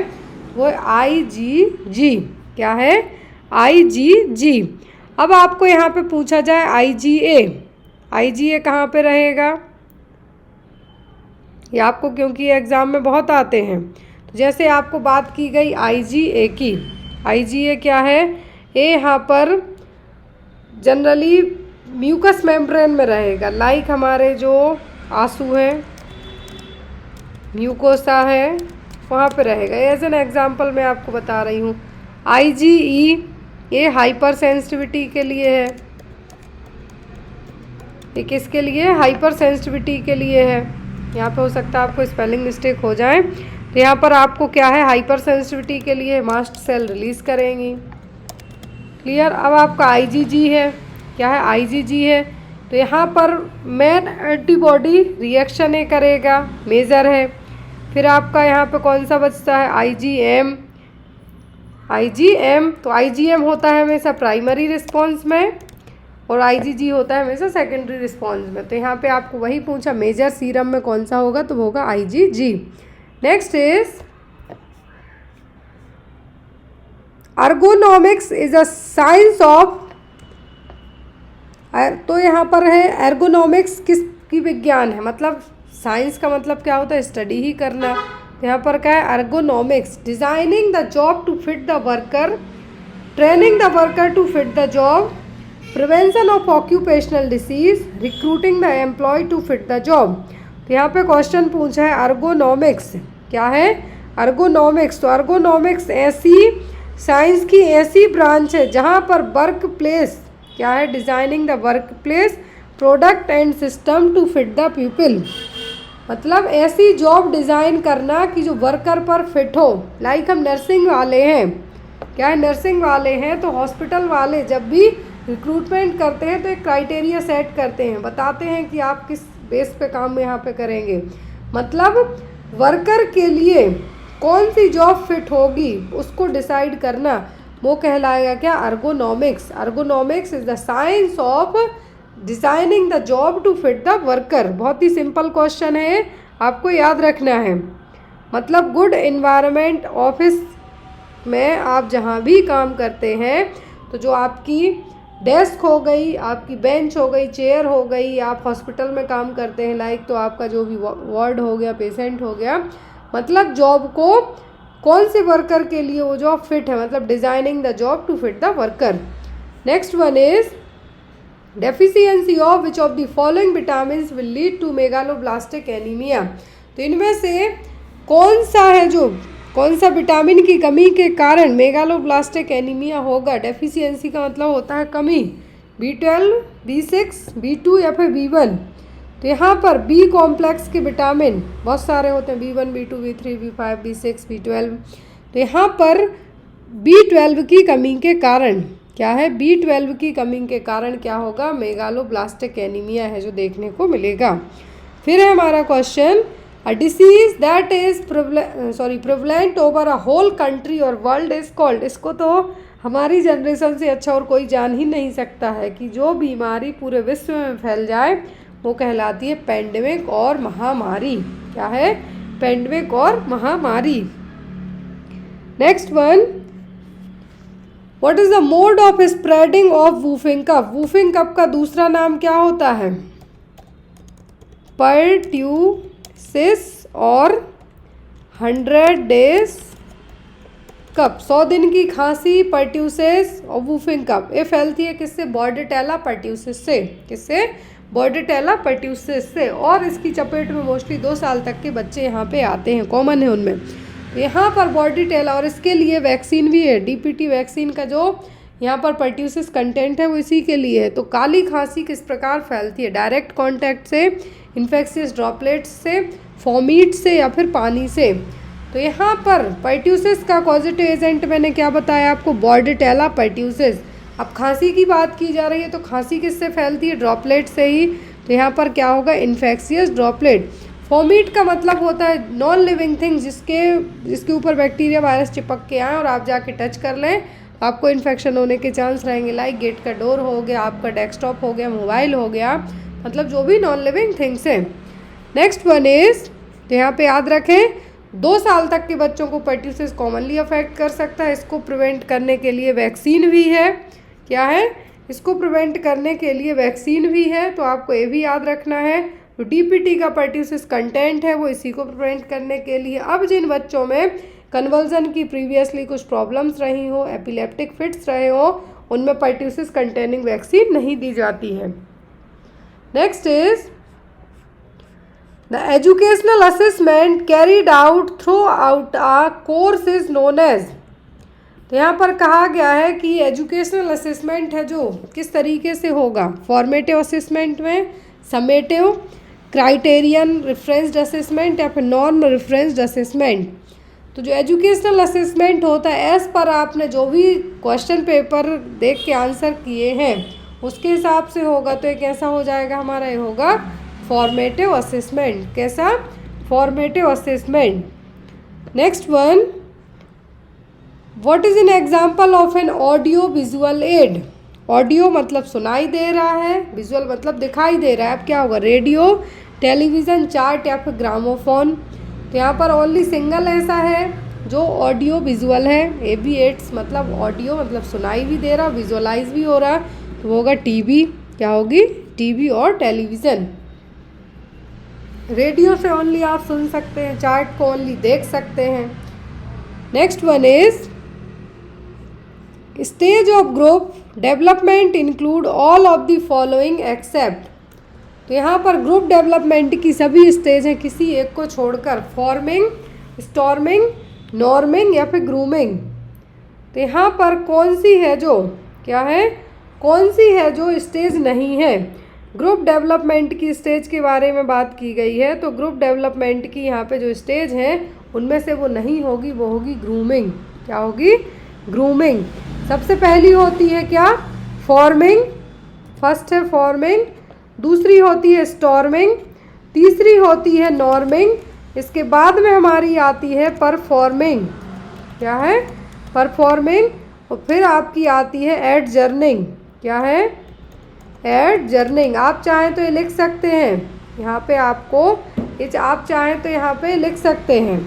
वो IgG। क्या है? IgG। अब आपको यहाँ पे पूछा जाए IgA कहाँ पे रहेगा? ये आपको, क्योंकि एग्ज़ाम में बहुत आते हैं, तो जैसे आपको बात की गई IgA की, IgA क्या है? ये यहाँ पर जनरली म्यूकस मेम्ब्रेन में रहेगा, लाइक हमारे जो आंसू हैं, म्यूकोसा है, वहाँ पे रहेगा। एज एन एग्जाम्पल मैं आपको बता रही हूँ। IgE ये हाइपर सेंसिटिविटी के लिए है। ये किसके लिए? हाइपर सेंसिटिविटी के लिए है। यहाँ पे हो सकता है आपको स्पेलिंग मिस्टेक हो जाए। तो यहाँ पर आपको क्या है? हाइपर सेंसिटिविटी के लिए मास्ट सेल रिलीज़ करेंगी। क्लियर? अब आपका IgG है। क्या है? IgG है। तो यहाँ पर मेन एंटीबॉडी रिएक्शन ए करेगा, मेजर है। फिर आपका यहाँ पे कौन सा बचता है, आईजीएम। तो आईजीएम होता है हमेशा प्राइमरी रिस्पॉन्स में और आईजीजी होता है हमेशा सेकेंडरी रिस्पॉन्स में। तो यहाँ पे आपको वही पूछा मेजर सीरम में कौन सा होगा, तो होगा IgG. Next is ergonomics is a science of, तो यहाँ पर है एर्गोनॉमिक्स किसकी विज्ञान है, मतलब साइंस का मतलब क्या होता है, स्टडी ही करना। तो यहाँ पर क्या है, ergonomics designing the job to fit the worker, training the worker to fit the job, prevention of occupational disease, recruiting the employ to fit the job. तो यहाँ पे क्वेश्चन पूछा है अर्गोनॉमिक्स क्या है, अर्गोनॉमिक्स। तो अर्गोनॉमिक्स ऐसी साइंस की ऐसी ब्रांच है जहाँ पर वर्क प्लेस क्या है, designing the work place, product and system to fit the people, मतलब ऐसी जॉब डिज़ाइन करना कि जो वर्कर पर फिट हो। लाइक हम नर्सिंग वाले हैं, क्या है, नर्सिंग वाले हैं, तो हॉस्पिटल वाले जब भी रिक्रूटमेंट करते हैं तो एक क्राइटेरिया सेट करते हैं, बताते हैं कि आप किस बेस पे काम यहाँ पे करेंगे, मतलब वर्कर के लिए कौन सी जॉब फिट होगी उसको डिसाइड करना, वो कहलाएगा क्या, ergonomics. Ergonomics is the science of designing the job to fit the worker. बहुत ही सिंपल क्वेश्चन है, आपको याद रखना है। मतलब गुड इन्वायरमेंट ऑफिस में आप जहाँ भी काम करते हैं तो जो आपकी डेस्क हो गई, आपकी बेंच हो गई, चेयर हो गई, आप हॉस्पिटल में काम करते हैं लाइक, तो आपका जो भी वार्ड हो गया, पेशेंट हो गया, मतलब जॉब को कौन से वर्कर के लिए वो जॉब फिट है, मतलब designing the job to fit the worker. Next one is deficiency of which of the following vitamin will lead to megaloblastic anaemia. तो इनमें से कौन सा है जो, कौन सा विटामिन की कमी के कारण मेगालोब्लास्टिक एनीमिया होगा। डेफिशिएंसी का मतलब होता है कमी, B12, B6, B2 या फिर B1। तो यहाँ पर बी कॉम्प्लेक्स के विटामिन बहुत सारे होते हैं, B1, B2, B3, B5, B6, B12। तो यहाँ पर B12 की कमी के कारण क्या है, B12 की कमी के कारण क्या होगा, मेगालोब्लास्टिक एनीमिया है जो देखने को मिलेगा। फिर है हमारा question, a disease that is prevalent over a whole country और वर्ल्ड इज कॉल्ड। इसको तो हमारी जनरेशन से अच्छा और कोई जान ही नहीं सकता है कि जो बीमारी पूरे विश्व में फैल जाए वो कहलाती है पेंडेमिक और महामारी। क्या है, पेंडेमिक और महामारी। Next one, what is the mode of spreading of whooping cough. Whooping cough का दूसरा नाम क्या होता है, परट्यूसिस और 100 डेज कफ। 100 दिन की खांसी, परट्यूसिस और वूफिंग कफ, ये फैलती है किससे, बॉर्डेटेला परट्यूसिस से। किससे, बॉर्डेटेला परट्यूसिस से। और इसकी चपेट में मोस्टली 2 साल तक के बच्चे यहाँ पे आते हैं, कॉमन है उनमें। यहाँ पर बॉर्डेटेला, और इसके लिए वैक्सीन भी है, DPT वैक्सीन का जो यहाँ पर परट्यूसिस कंटेंट है वो इसी के लिए है। तो काली खांसी किस प्रकार फैलती है, डायरेक्ट कांटेक्ट से, इन्फेक्शियस ड्रॉपलेट्स से, फॉमिट से या फिर पानी से। तो यहाँ पर परट्यूसिस का पॉजिटिव एजेंट मैंने क्या बताया आपको, बॉर्डेटेला परट्यूसिस। अब खांसी की बात की जा रही है तो खांसी किससे फैलती है, ड्रॉपलेट से ही। तो यहाँ पर क्या होगा, इन्फेक्शियस ड्रॉपलेट। फॉमिट का मतलब होता है नॉन लिविंग थिंग, जिसके ऊपर बैक्टीरिया वायरस चिपक के आए और आप जाके टच कर लें, आपको इन्फेक्शन होने के चांस रहेंगे। लाइक गेट का डोर हो गया, आपका डेस्कटॉप हो गया, मोबाइल हो गया, मतलब जो भी नॉन लिविंग थिंग्स हैं। नेक्स्ट वन इज, तो यहाँ पे याद रखें 2 साल तक के बच्चों को परट्यूसिस कॉमनली अफेक्ट कर सकता है। इसको प्रिवेंट करने के लिए वैक्सीन भी है। क्या है, इसको प्रिवेंट करने के लिए वैक्सीन भी है, तो आपको ये भी याद रखना है। तो DPT का परट्यूसिस कंटेंट है वो इसी को प्रिवेंट करने के लिए। अब जिन बच्चों में कन्वर्जन की प्रीवियसली कुछ प्रॉब्लम्स रही हो, एपिलेप्टिक फिट्स रहे हो, उनमें परट्यूसिस कंटेनिंग वैक्सीन नहीं दी जाती है। Next is the educational assessment carried out throughout a course is known as. तो यहाँ पर कहा गया है कि एजुकेशनल असेसमेंट है जो किस तरीके से होगा, फॉर्मेटिव असेसमेंट में, समेटिव, क्राइटेरियन रेफरेंस्ड असेसमेंट या फिर नॉन रेफरेंस्ड असेसमेंट। तो जो एजुकेशनल असेसमेंट होता है, एज पर आपने जो भी क्वेश्चन पेपर देख के आंसर किए हैं उसके हिसाब से होगा तो ये कैसा हो जाएगा हमारा, ये होगा फॉर्मेटिव असेसमेंट। कैसा, formative assessment. Next one, what is an example of an audio visual add. Audio मतलब सुनाई दे रहा है, विजुअल मतलब दिखाई दे रहा है। अब क्या होगा, रेडियो, टेलीविज़न, चार्ट या फिर ग्रामोफोन। तो यहाँ पर ओनली सिंगल ऐसा है जो ऑडियो विजुअल है। एबी एड्स मतलब ऑडियो मतलब सुनाई भी दे रहा, विजुअलाइज भी हो रहा, तो वो होगा टीवी। क्या होगी, टीवी और टेलीविज़न। रेडियो से ओनली आप सुन सकते हैं, चार्ट को ओनली देख सकते हैं। Next one is stage of group development include all of the following except. तो यहाँ पर ग्रुप डेवलपमेंट की सभी स्टेज हैं किसी एक को छोड़कर, फॉर्मिंग, स्टॉर्मिंग, नॉर्मिंग या फिर ग्रूमिंग। तो यहाँ पर कौन सी है जो, क्या है, कौन सी है जो स्टेज नहीं है। ग्रुप डेवलपमेंट की स्टेज के बारे में बात की गई है, तो ग्रुप डेवलपमेंट की यहाँ पे जो स्टेज हैं उनमें से वो नहीं होगी, वो होगी ग्रूमिंग। क्या होगी, ग्रूमिंग। सबसे पहली होती है क्या, फॉर्मिंग, फर्स्ट है फॉर्मिंग, दूसरी होती है स्टॉर्मिंग, तीसरी होती है नॉर्मिंग, इसके बाद में हमारी आती है परफॉर्मिंग। क्या है, परफॉर्मिंग। और फिर आपकी आती है एडजर्निंग। क्या है, एडजर्निंग। आप चाहें तो ये लिख सकते हैं यहाँ पे, आपको आप चाहें तो यहाँ पे लिख सकते हैं।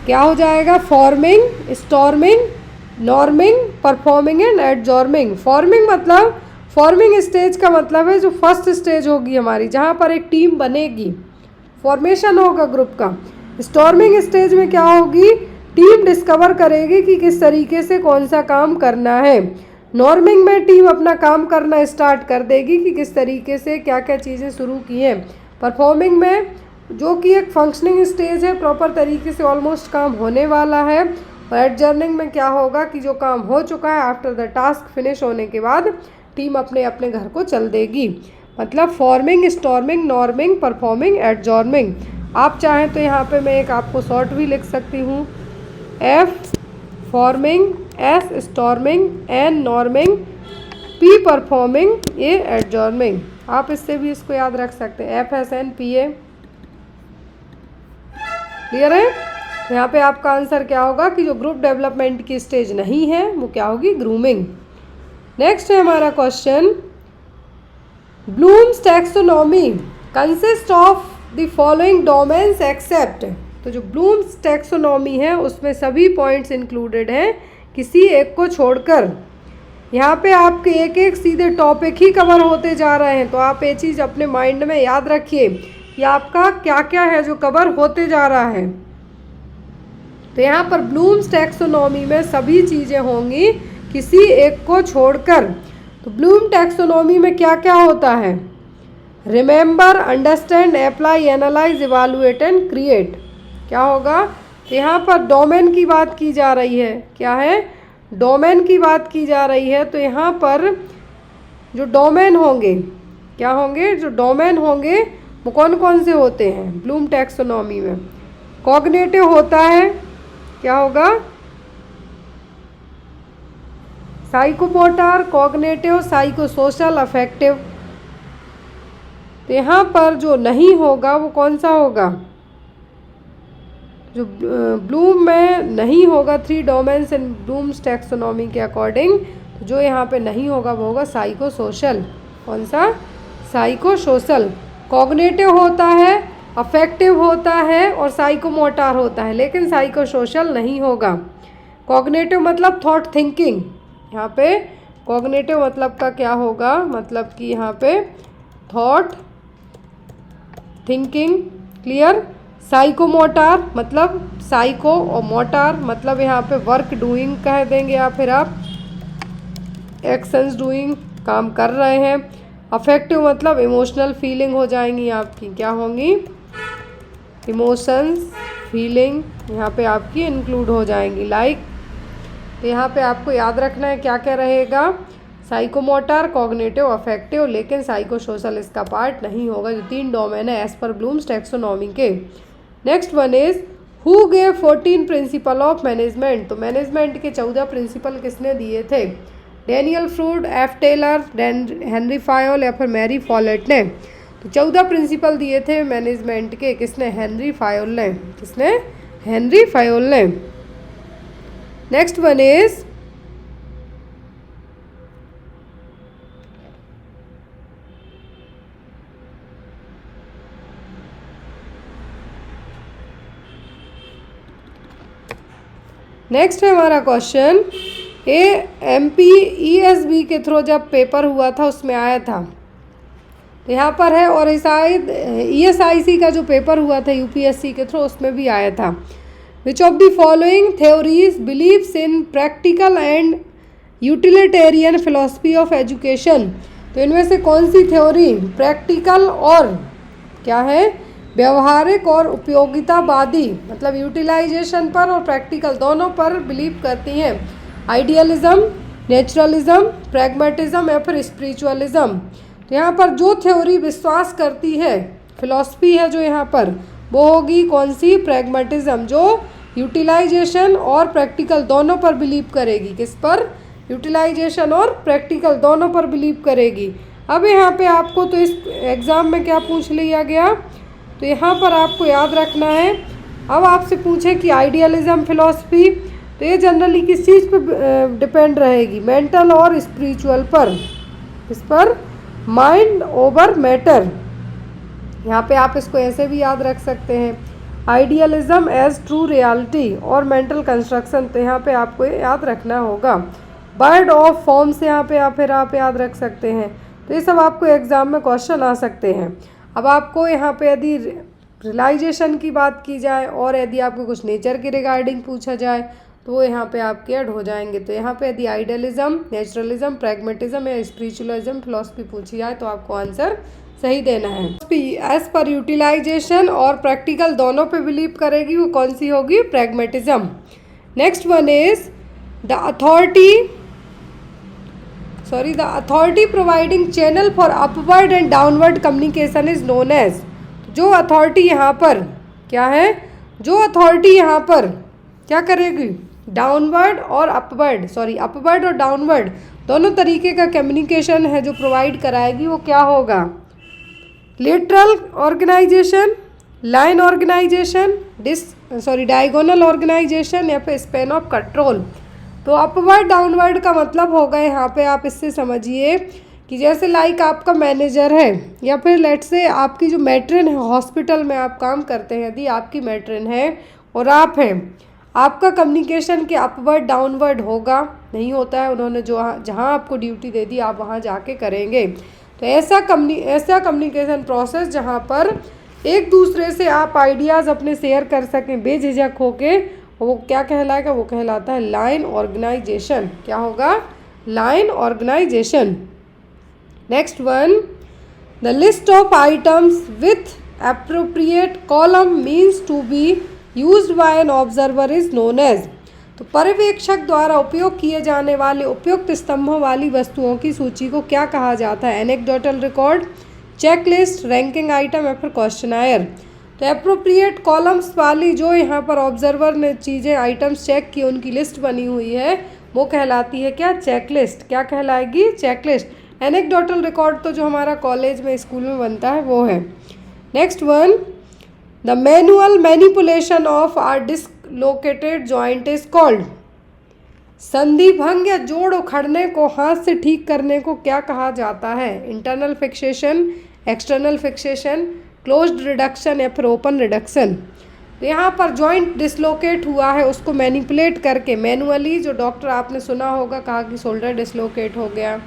क्या हो जाएगा, forming, storming, norming, performing and adjourning. Forming मतलब, फॉर्मिंग स्टेज का मतलब है जो फर्स्ट स्टेज होगी हमारी, जहाँ पर एक टीम बनेगी, फॉर्मेशन होगा ग्रुप का। स्टॉर्मिंग स्टेज में क्या होगी, टीम डिस्कवर करेगी कि किस तरीके से कौन सा काम करना है। नॉर्मिंग में टीम अपना काम करना स्टार्ट कर देगी कि किस तरीके से क्या क्या चीज़ें शुरू की हैं। परफॉर्मिंग में, जो कि एक फंक्शनिंग स्टेज है, प्रॉपर तरीके से ऑलमोस्ट काम होने वाला है। और एडजर्निंग में क्या होगा कि जो काम हो चुका है, आफ्टर द टास्क फिनिश होने के बाद टीम अपने अपने घर को चल देगी। मतलब फॉर्मिंग, स्टॉर्मिंग, नॉर्मिंग, परफॉर्मिंग, एडजॉर्मिंग। आप चाहें तो यहाँ पे मैं एक आपको शॉर्ट भी लिख सकती हूँ, F forming, S storming, N norming, P performing, A adjourning. आप इससे भी इसको याद रख सकते हैं, F S N P A. Clear है। यहाँ पे आपका आंसर क्या होगा कि जो ग्रुप डेवलपमेंट की स्टेज नहीं है वो क्या होगी, ग्रूमिंग। नेक्स्ट है हमारा question, Bloom's taxonomy consist of the following domains except. तो जो ब्लूम्स टैक्सोनॉमी है उसमें सभी पॉइंट्स इंक्लूडेड हैं किसी एक को छोड़कर। यहाँ पे आपके एक एक सीधे टॉपिक ही कवर होते जा रहे हैं, तो आप ये चीज़ अपने माइंड में याद रखिए कि आपका क्या क्या है जो कवर होते जा रहा है। तो यहाँ पर ब्लूम्स टैक्सोनॉमी में सभी चीज़ें होंगी किसी एक को छोड़कर। तो ब्लूम टैक्सोनॉमी में क्या क्या होता है, remember, understand, apply, analyse, evaluate and create. क्या होगा, तो यहाँ पर डोमेन की बात की जा रही है। क्या है, डोमेन की बात की जा रही है। तो यहाँ पर जो डोमेन होंगे, क्या होंगे, जो डोमेन होंगे वो कौन कौन से होते हैं ब्लूम टैक्सोनॉमी में। कॉग्निटिव होता है, क्या होगा, psychomotor, cognitive, psycho social, affective. तो यहाँ पर जो नहीं होगा वो कौन सा होगा, जो ब्लूम में नहीं होगा, 3 डोमेन्स इन ब्लूम्स टैक्सोनॉमी के अकॉर्डिंग, तो जो यहाँ पे नहीं होगा वो होगा साइको सोशल। कौन सा, साइको सोशल। कॉग्निटिव होता है, अफेक्टिव होता है और साइकोमोटर होता है, लेकिन साइको सोशल नहीं होगा। कॉग्निटिव मतलब थॉट थिंकिंग, यहाँ पे कॉग्निटिव मतलब का क्या होगा, मतलब कि यहाँ पे थॉट थिंकिंग। क्लियर। साइकोमोटर मतलब साइको और मोटर मतलब यहाँ पे वर्क डूइंग कह देंगे या फिर आप एक्शंस डूइंग, काम कर रहे हैं। अफेक्टिव मतलब इमोशनल फीलिंग हो जाएंगी आपकी, क्या होंगी, इमोशंस, फीलिंग यहाँ पे आपकी इंक्लूड हो जाएंगी। लाइक, तो यहाँ पे आपको याद रखना है क्या क्या रहेगा, साइकोमोटर, कॉग्निटिव, अफेक्टिव, लेकिन साइको सोशल इसका पार्ट नहीं होगा, जो 3 डोमेन है एज पर ब्लूम्स टैक्सोनॉमी के। Next one is who gave 14 principle of management. तो मैनेजमेंट के 14 प्रिंसिपल किसने दिए थे, Daniel Freud, F Taylor, Henry Fayol या फिर मैरी फॉलेट ने? तो 14 प्रिंसिपल दिए थे मैनेजमेंट के, किसने? हेनरी फायोल ने। किसने? हेनरी फायोल ने। नेक्स्ट वन इज नेक्स्ट है हमारा क्वेश्चन, AMPESB के थ्रू जब पेपर हुआ था उसमें आया था, तो यहाँ पर है, और शायद ESIC का जो पेपर हुआ था UPSC के थ्रू उसमें भी आया था। विच of the following theories believes in practical and utilitarian philosophy of education? तो इनमें से कौन सी थ्योरी प्रैक्टिकल और क्या है, व्यवहारिक और उपयोगितावादी, मतलब यूटिलाइजेशन पर और प्रैक्टिकल दोनों पर बिलीव करती हैं? आइडियलिज्म, नेचुरलिज्म, प्रैग्मेटिज्म या फिर स्पिरिचुअलिज्म? तो यहाँ पर जो थ्योरी विश्वास करती है, फिलॉसफी है जो यहाँ पर, वो होगी कौन सी? प्रैग्मेटिज्म, जो यूटिलाइजेशन और प्रैक्टिकल दोनों पर बिलीव करेगी। किस पर? यूटिलाइजेशन और प्रैक्टिकल दोनों पर बिलीव करेगी। अब यहाँ पे आपको तो इस एग्ज़ाम में क्या पूछ लिया गया, तो यहाँ पर आपको याद रखना है। अब आपसे पूछे कि आइडियलिज्म फिलॉसफी, तो ये जनरली किस चीज़ पर डिपेंड रहेगी? मेंटल और स्पिरिचुअल पर। इस पर माइंड ओवर मैटर। यहाँ पे आप इसको ऐसे भी याद रख सकते हैं, आइडियलिज्म एज ट्रू रियलिटी और मेंटल कंस्ट्रक्शन। तो यहाँ पे आपको याद रखना होगा। बर्ड ऑफ फॉर्म से यहाँ पे आप याद रख सकते हैं। तो ये सब आपको एग्जाम में क्वेश्चन आ सकते हैं। अब आपको यहाँ पे यदि रियलाइजेशन की बात की जाए और यदि आपको कुछ नेचर के रिगार्डिंग पूछा जाए तो वो यहाँ पे आपके ऐड हो जाएंगे। तो यहाँ पे यदि आइडियलिज्म, नेचुरलिज्म, प्रैग्मेटिज्म या स्पिरिचुअलिज्म फिलॉसफी पूछी जाए तो आपको आंसर सही देना है। एज पर यूटिलाइजेशन और प्रैक्टिकल दोनों पे बिलीव करेगी, वो कौन सी होगी? Pragmatism. Next one is the authority providing channel for upward and downward communication is known as. जो अथॉरिटी यहाँ पर क्या है? जो अथॉरिटी यहाँ पर क्या करेगी? डाउनवर्ड और अपवर्ड और डाउनवर्ड दोनों तरीके का कम्युनिकेशन है जो प्रोवाइड कराएगी, वो क्या होगा? Lateral organisation, line organisation, diagonal organisation या फिर स्पेन ऑफ कंट्रोल। तो अपवर्ड डाउनवर्ड का मतलब होगा यहाँ पे, आप इससे समझिए कि जैसे लाइक आपका मैनेजर है या फिर लेट से आपकी जो मैट्रन है, हॉस्पिटल में आप काम करते हैं, यदि आपकी मैट्रन है और आप हैं, आपका कम्युनिकेशन के अपवर्ड डाउनवर्ड होगा? नहीं होता है। उन्होंने जो जहाँ आपको ड्यूटी दे दी आप वहाँ जाके करेंगे। तो ऐसा कम्युनिकेशन प्रोसेस जहाँ पर एक दूसरे से आप आइडियाज़ अपने शेयर कर सकें बेझिझक होके, वो क्या कहलाएगा? वो कहलाता है लाइन ऑर्गेनाइजेशन। क्या होगा? Line organisation. Next one, the list of items with appropriate column means to be used by an observer is known as. तो पर्यवेक्षक द्वारा उपयोग किए जाने वाले उपयुक्त स्तंभों वाली वस्तुओं की सूची को क्या कहा जाता है? Anecdotal record, checklist, ranking item या फिर क्वेश्चनायर। तो एप्रोप्रिएट कॉलम्स वाली जो यहाँ पर ऑब्जर्वर ने चीज़ें आइटम्स चेक की, उनकी लिस्ट बनी हुई है, वो कहलाती है क्या? चेकलिस्ट। क्या कहलाएगी? चेकलिस्ट। एनेक्डोटल रिकॉर्ड तो जो हमारा कॉलेज में, स्कूल में बनता है वो है। Next one, the manual manipulation of a dislocated joint is called. संधि भंग या जोड़ उखड़ने को हाथ से ठीक करने को क्या कहा जाता है? Internal fixation, external fixation, closed reduction या फिर ओपन रिडक्शन। तो यहाँ पर जॉइंट डिसलोकेट हुआ है, उसको मैनिपुलेट करके मैनुअली, जो डॉक्टर आपने सुना होगा कहा कि शोल्डर डिसलोकेट हो गया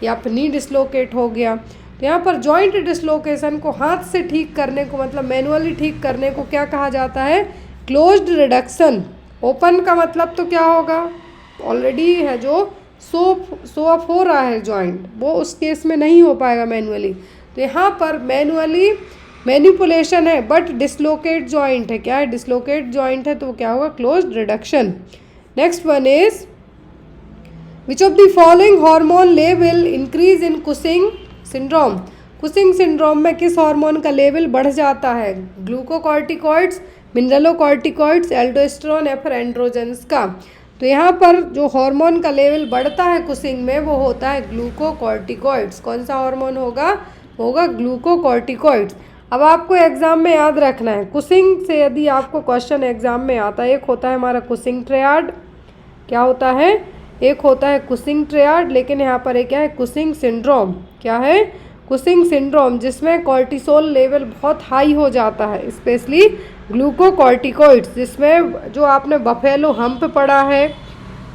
या फिर नी डिसलोकेट हो गया, तो यहाँ पर जॉइंट डिसलोकेशन को हाथ से ठीक करने को, मतलब मैनुअली ठीक करने को क्या कहा जाता है? Closed reduction. ओपन का मतलब तो क्या होगा? ऑलरेडी है जो सो अप हो रहा है जॉइंट, वो उस केस में नहीं हो पाएगा मैनुअली। तो यहाँ पर मैनुअली मैनिपुलेशन है बट डिसलोकेट जॉइंट है। क्या है? डिसलोकेट जॉइंट है, तो वो क्या होगा? Closed reduction. Next one is which of the following hormone level increase in Cushing syndrome. Cushing syndrome में किस हार्मोन का लेवल बढ़ जाता है? ग्लूकोकॉर्टिकॉइड्स, मिनरलोकॉर्टिकॉइड्स, एल्डोस्टेरोन या फिर एंड्रोजेंस का। तो यहाँ पर जो हार्मोन का लेवल बढ़ता है कुसिंग में वो होता है ग्लूकोकॉर्टिकॉइड्स। कौन सा हार्मोन होगा ग्लूकोकॉर्टिकॉइड्स। अब आपको एग्जाम में याद रखना है, कुसिंग से यदि आपको क्वेश्चन एग्जाम में आता है, एक होता है हमारा कुसिंग ट्रायड, क्या होता है, एक होता है कुसिंग ट्रायड, लेकिन यहाँ पर एक क्या है, कुसिंग सिंड्रोम। क्या है, कुसिंग सिंड्रोम, जिसमें कॉर्टिसोल लेवल बहुत हाई हो जाता है, स्पेशली ग्लूकोकॉर्टिकॉइड्स, जिसमें जो आपने बफेलो हम्प पढ़ा है,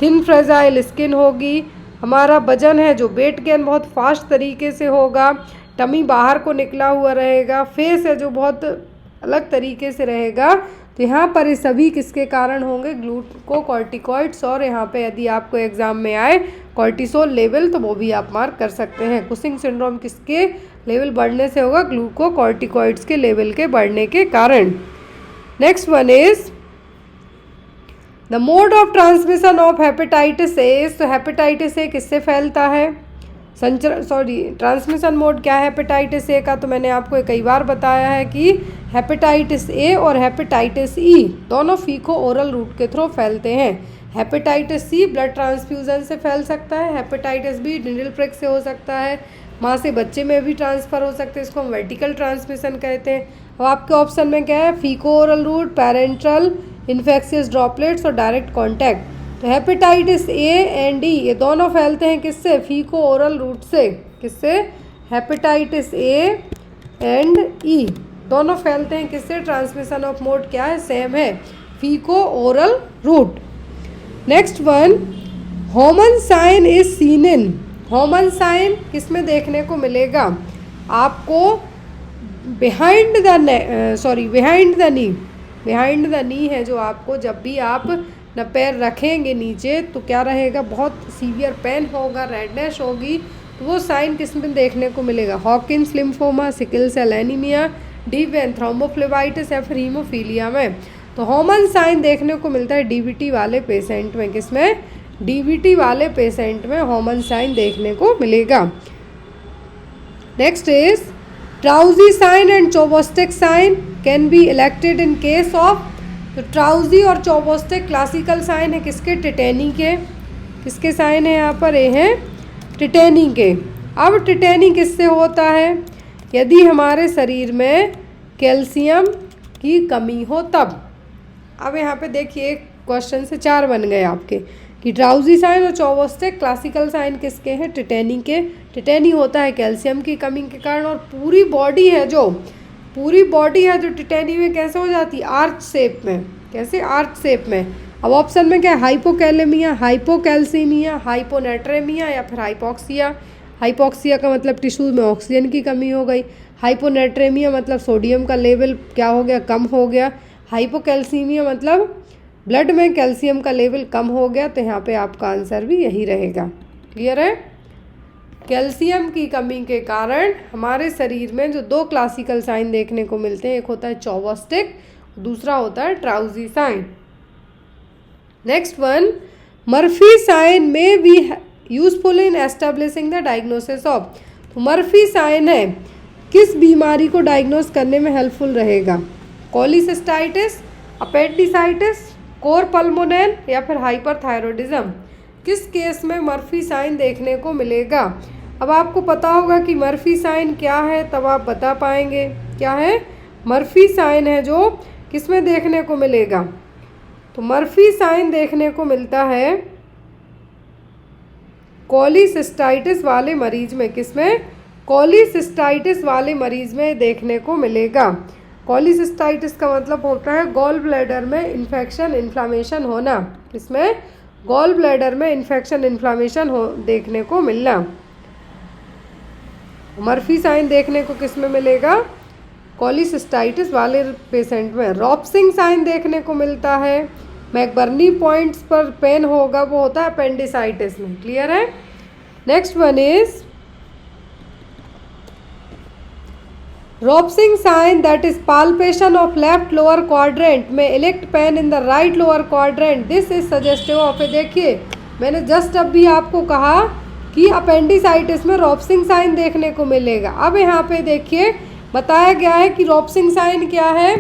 थिन फ्रेजाइल स्किन होगी, हमारा वजन है जो वेट गेन बहुत फास्ट तरीके से होगा, टमी बाहर को निकला हुआ रहेगा, फेस है जो बहुत अलग तरीके से रहेगा। तो यहाँ पर ये सभी किसके कारण होंगे, ग्लूकोकॉर्टिकॉइड्स। और यहाँ पे यदि आपको एग्जाम में आए कॉर्टिसोल लेवल तो वो भी आप मार्क कर सकते हैं। कुसिंग सिंड्रोम किसके लेवल बढ़ने से होगा, ग्लूकोकॉर्टिकॉइड्स के लेवल के बढ़ने के कारण। Next one is the mode of transmission of hepatitis A. तो हेपेटाइटिस ए किससे फैलता है, ट्रांसमिशन मोड क्या है हेपेटाइटिस ए का, तो मैंने आपको कई बार बताया है कि हेपेटाइटिस ए और हेपेटाइटिस ई दोनों फीको ओरल रूट के थ्रू फैलते हैं। हेपेटाइटिस सी ब्लड ट्रांसफ्यूजन से फैल सकता है, हेपेटाइटिस बी निडल प्रिक से हो सकता है, माँ से बच्चे में भी ट्रांसफ़र हो सकते हैं, इसको हम वर्टिकल ट्रांसमिशन कहते हैं। अब आपके ऑप्शन में क्या है, faeco oral route, parenteral, infectious droplets और डायरेक्ट कॉन्टैक्ट। तो हेपेटाइटिस ए एंड डी ये दोनों फैलते हैं किससे, फीको ओरल रूट से। किससे, हेपेटाइटिस ए एंड ई दोनों फैलते हैं किससे, ट्रांसमिशन ऑफ मोड क्या है, सेम है, faeco oral route. Next one, Homan sign is seen in. Homan sign किस में देखने को मिलेगा आपको, behind the knee. Behind the knee है जो आपको जब भी आप न पैर रखेंगे नीचे तो क्या रहेगा, बहुत सीवियर पेन होगा, रेडनेस होगी, तो वो साइन किस में देखने को मिलेगा, Hodgkin's lymphoma, sickle cell anaemia, deep vein thrombophlebitis या फिर हीमोफीलिया में। तो होमन साइन देखने को मिलता है डीवीटी वाले पेशेंट में। किसमें, डीवीटी वाले पेशेंट में होमन साइन देखने को मिलेगा। Next is Trousseau sign and Chvostek sign can be elected in case of. तो ट्राउजी और चोबोस्टिक क्लासिकल साइन है किसके, टिटेनी के। किसके साइन है यहाँ पर, ये हैं टिटेनी के। अब टिटेनी किससे होता है, यदि हमारे शरीर में कैल्शियम की कमी हो तब। अब यहाँ पे देखिए क्वेश्चन से 4 बन गए आपके कि ट्राउजी साइन और चोबोस्टिक क्लासिकल साइन किसके हैं, टिटेनी के। टिटेनी होता है कैल्शियम की कमी के कारण, और पूरी बॉडी है जो टिटेनी में कैसे हो जाती है, आर्च शेप में। कैसे, आर्च शेप में। अब ऑप्शन में क्या है, हाइपोकैलेमिया, हाइपोकैल्सीमिया, हाइपोनेट्रेमिया या फिर हाइपोक्सिया। हाइपोक्सिया का मतलब टिश्यूज में ऑक्सीजन की कमी हो गई, हाइपोनेट्रेमिया मतलब सोडियम का लेवल क्या हो गया, कम हो गया, हाइपोकैल्सीमिया मतलब ब्लड में कैल्शियम का लेवल कम हो गया। तो यहाँ पे आपका आंसर भी यही रहेगा। क्लियर है, कैल्शियम की कमी के कारण हमारे शरीर में जो 2 क्लासिकल साइन देखने को मिलते हैं, एक होता है चोबोस्टिक, दूसरा होता है Trousseau sign. Next one, Murphy sign may be useful in establishing the diagnosis of. तो मर्फी साइन है किस बीमारी को डायग्नोस करने में हेल्पफुल रहेगा, कोलिसिस्टाइटिस, अपेंडिसाइटिस, कोर पल्मोनेल या फिर हाइपरथायरॉयडिज्म। किस केस में मर्फी साइन देखने को मिलेगा। अब आपको पता होगा कि मर्फी साइन क्या है, तब आप बता पाएंगे। क्या है, मर्फी साइन है जो किस में देखने को मिलेगा, तो मर्फी साइन देखने को मिलता है कोलिसिस्टाइटिस वाले मरीज में। किसमें, कोलिसिस्टाइटिस वाले मरीज में देखने को मिलेगा। कोलिसिस्टाइटिस का मतलब होता है गॉल ब्लैडर में इन्फेक्शन, इन्फ्लामेशन होना। किसमें, गॉल ब्लैडर में इन्फेक्शन, इन्फ्लामेशन हो देखने को मिलना। मर्फी साइन देखने को किस में मिलेगा, कोलिसिस्टाइटिस वाले पेशेंट में। रॉप्सिंग साइन देखने को मिलता है, मैकबर्नी पॉइंट्स पर पेन होगा, वो होता है अपेंडिसाइटिस में। क्लियर है। Next one is Rovsing sign that is palpation of left lower quadrant में elicit pain in the right lower quadrant, this is suggestive of. देखिए मैंने जस्ट अभी आपको कहा कि अपेंडिसाइटिस में रॉप्सिंग साइन देखने को मिलेगा। अब यहाँ पे देखिए बताया गया है कि रॉप्सिंग साइन क्या है,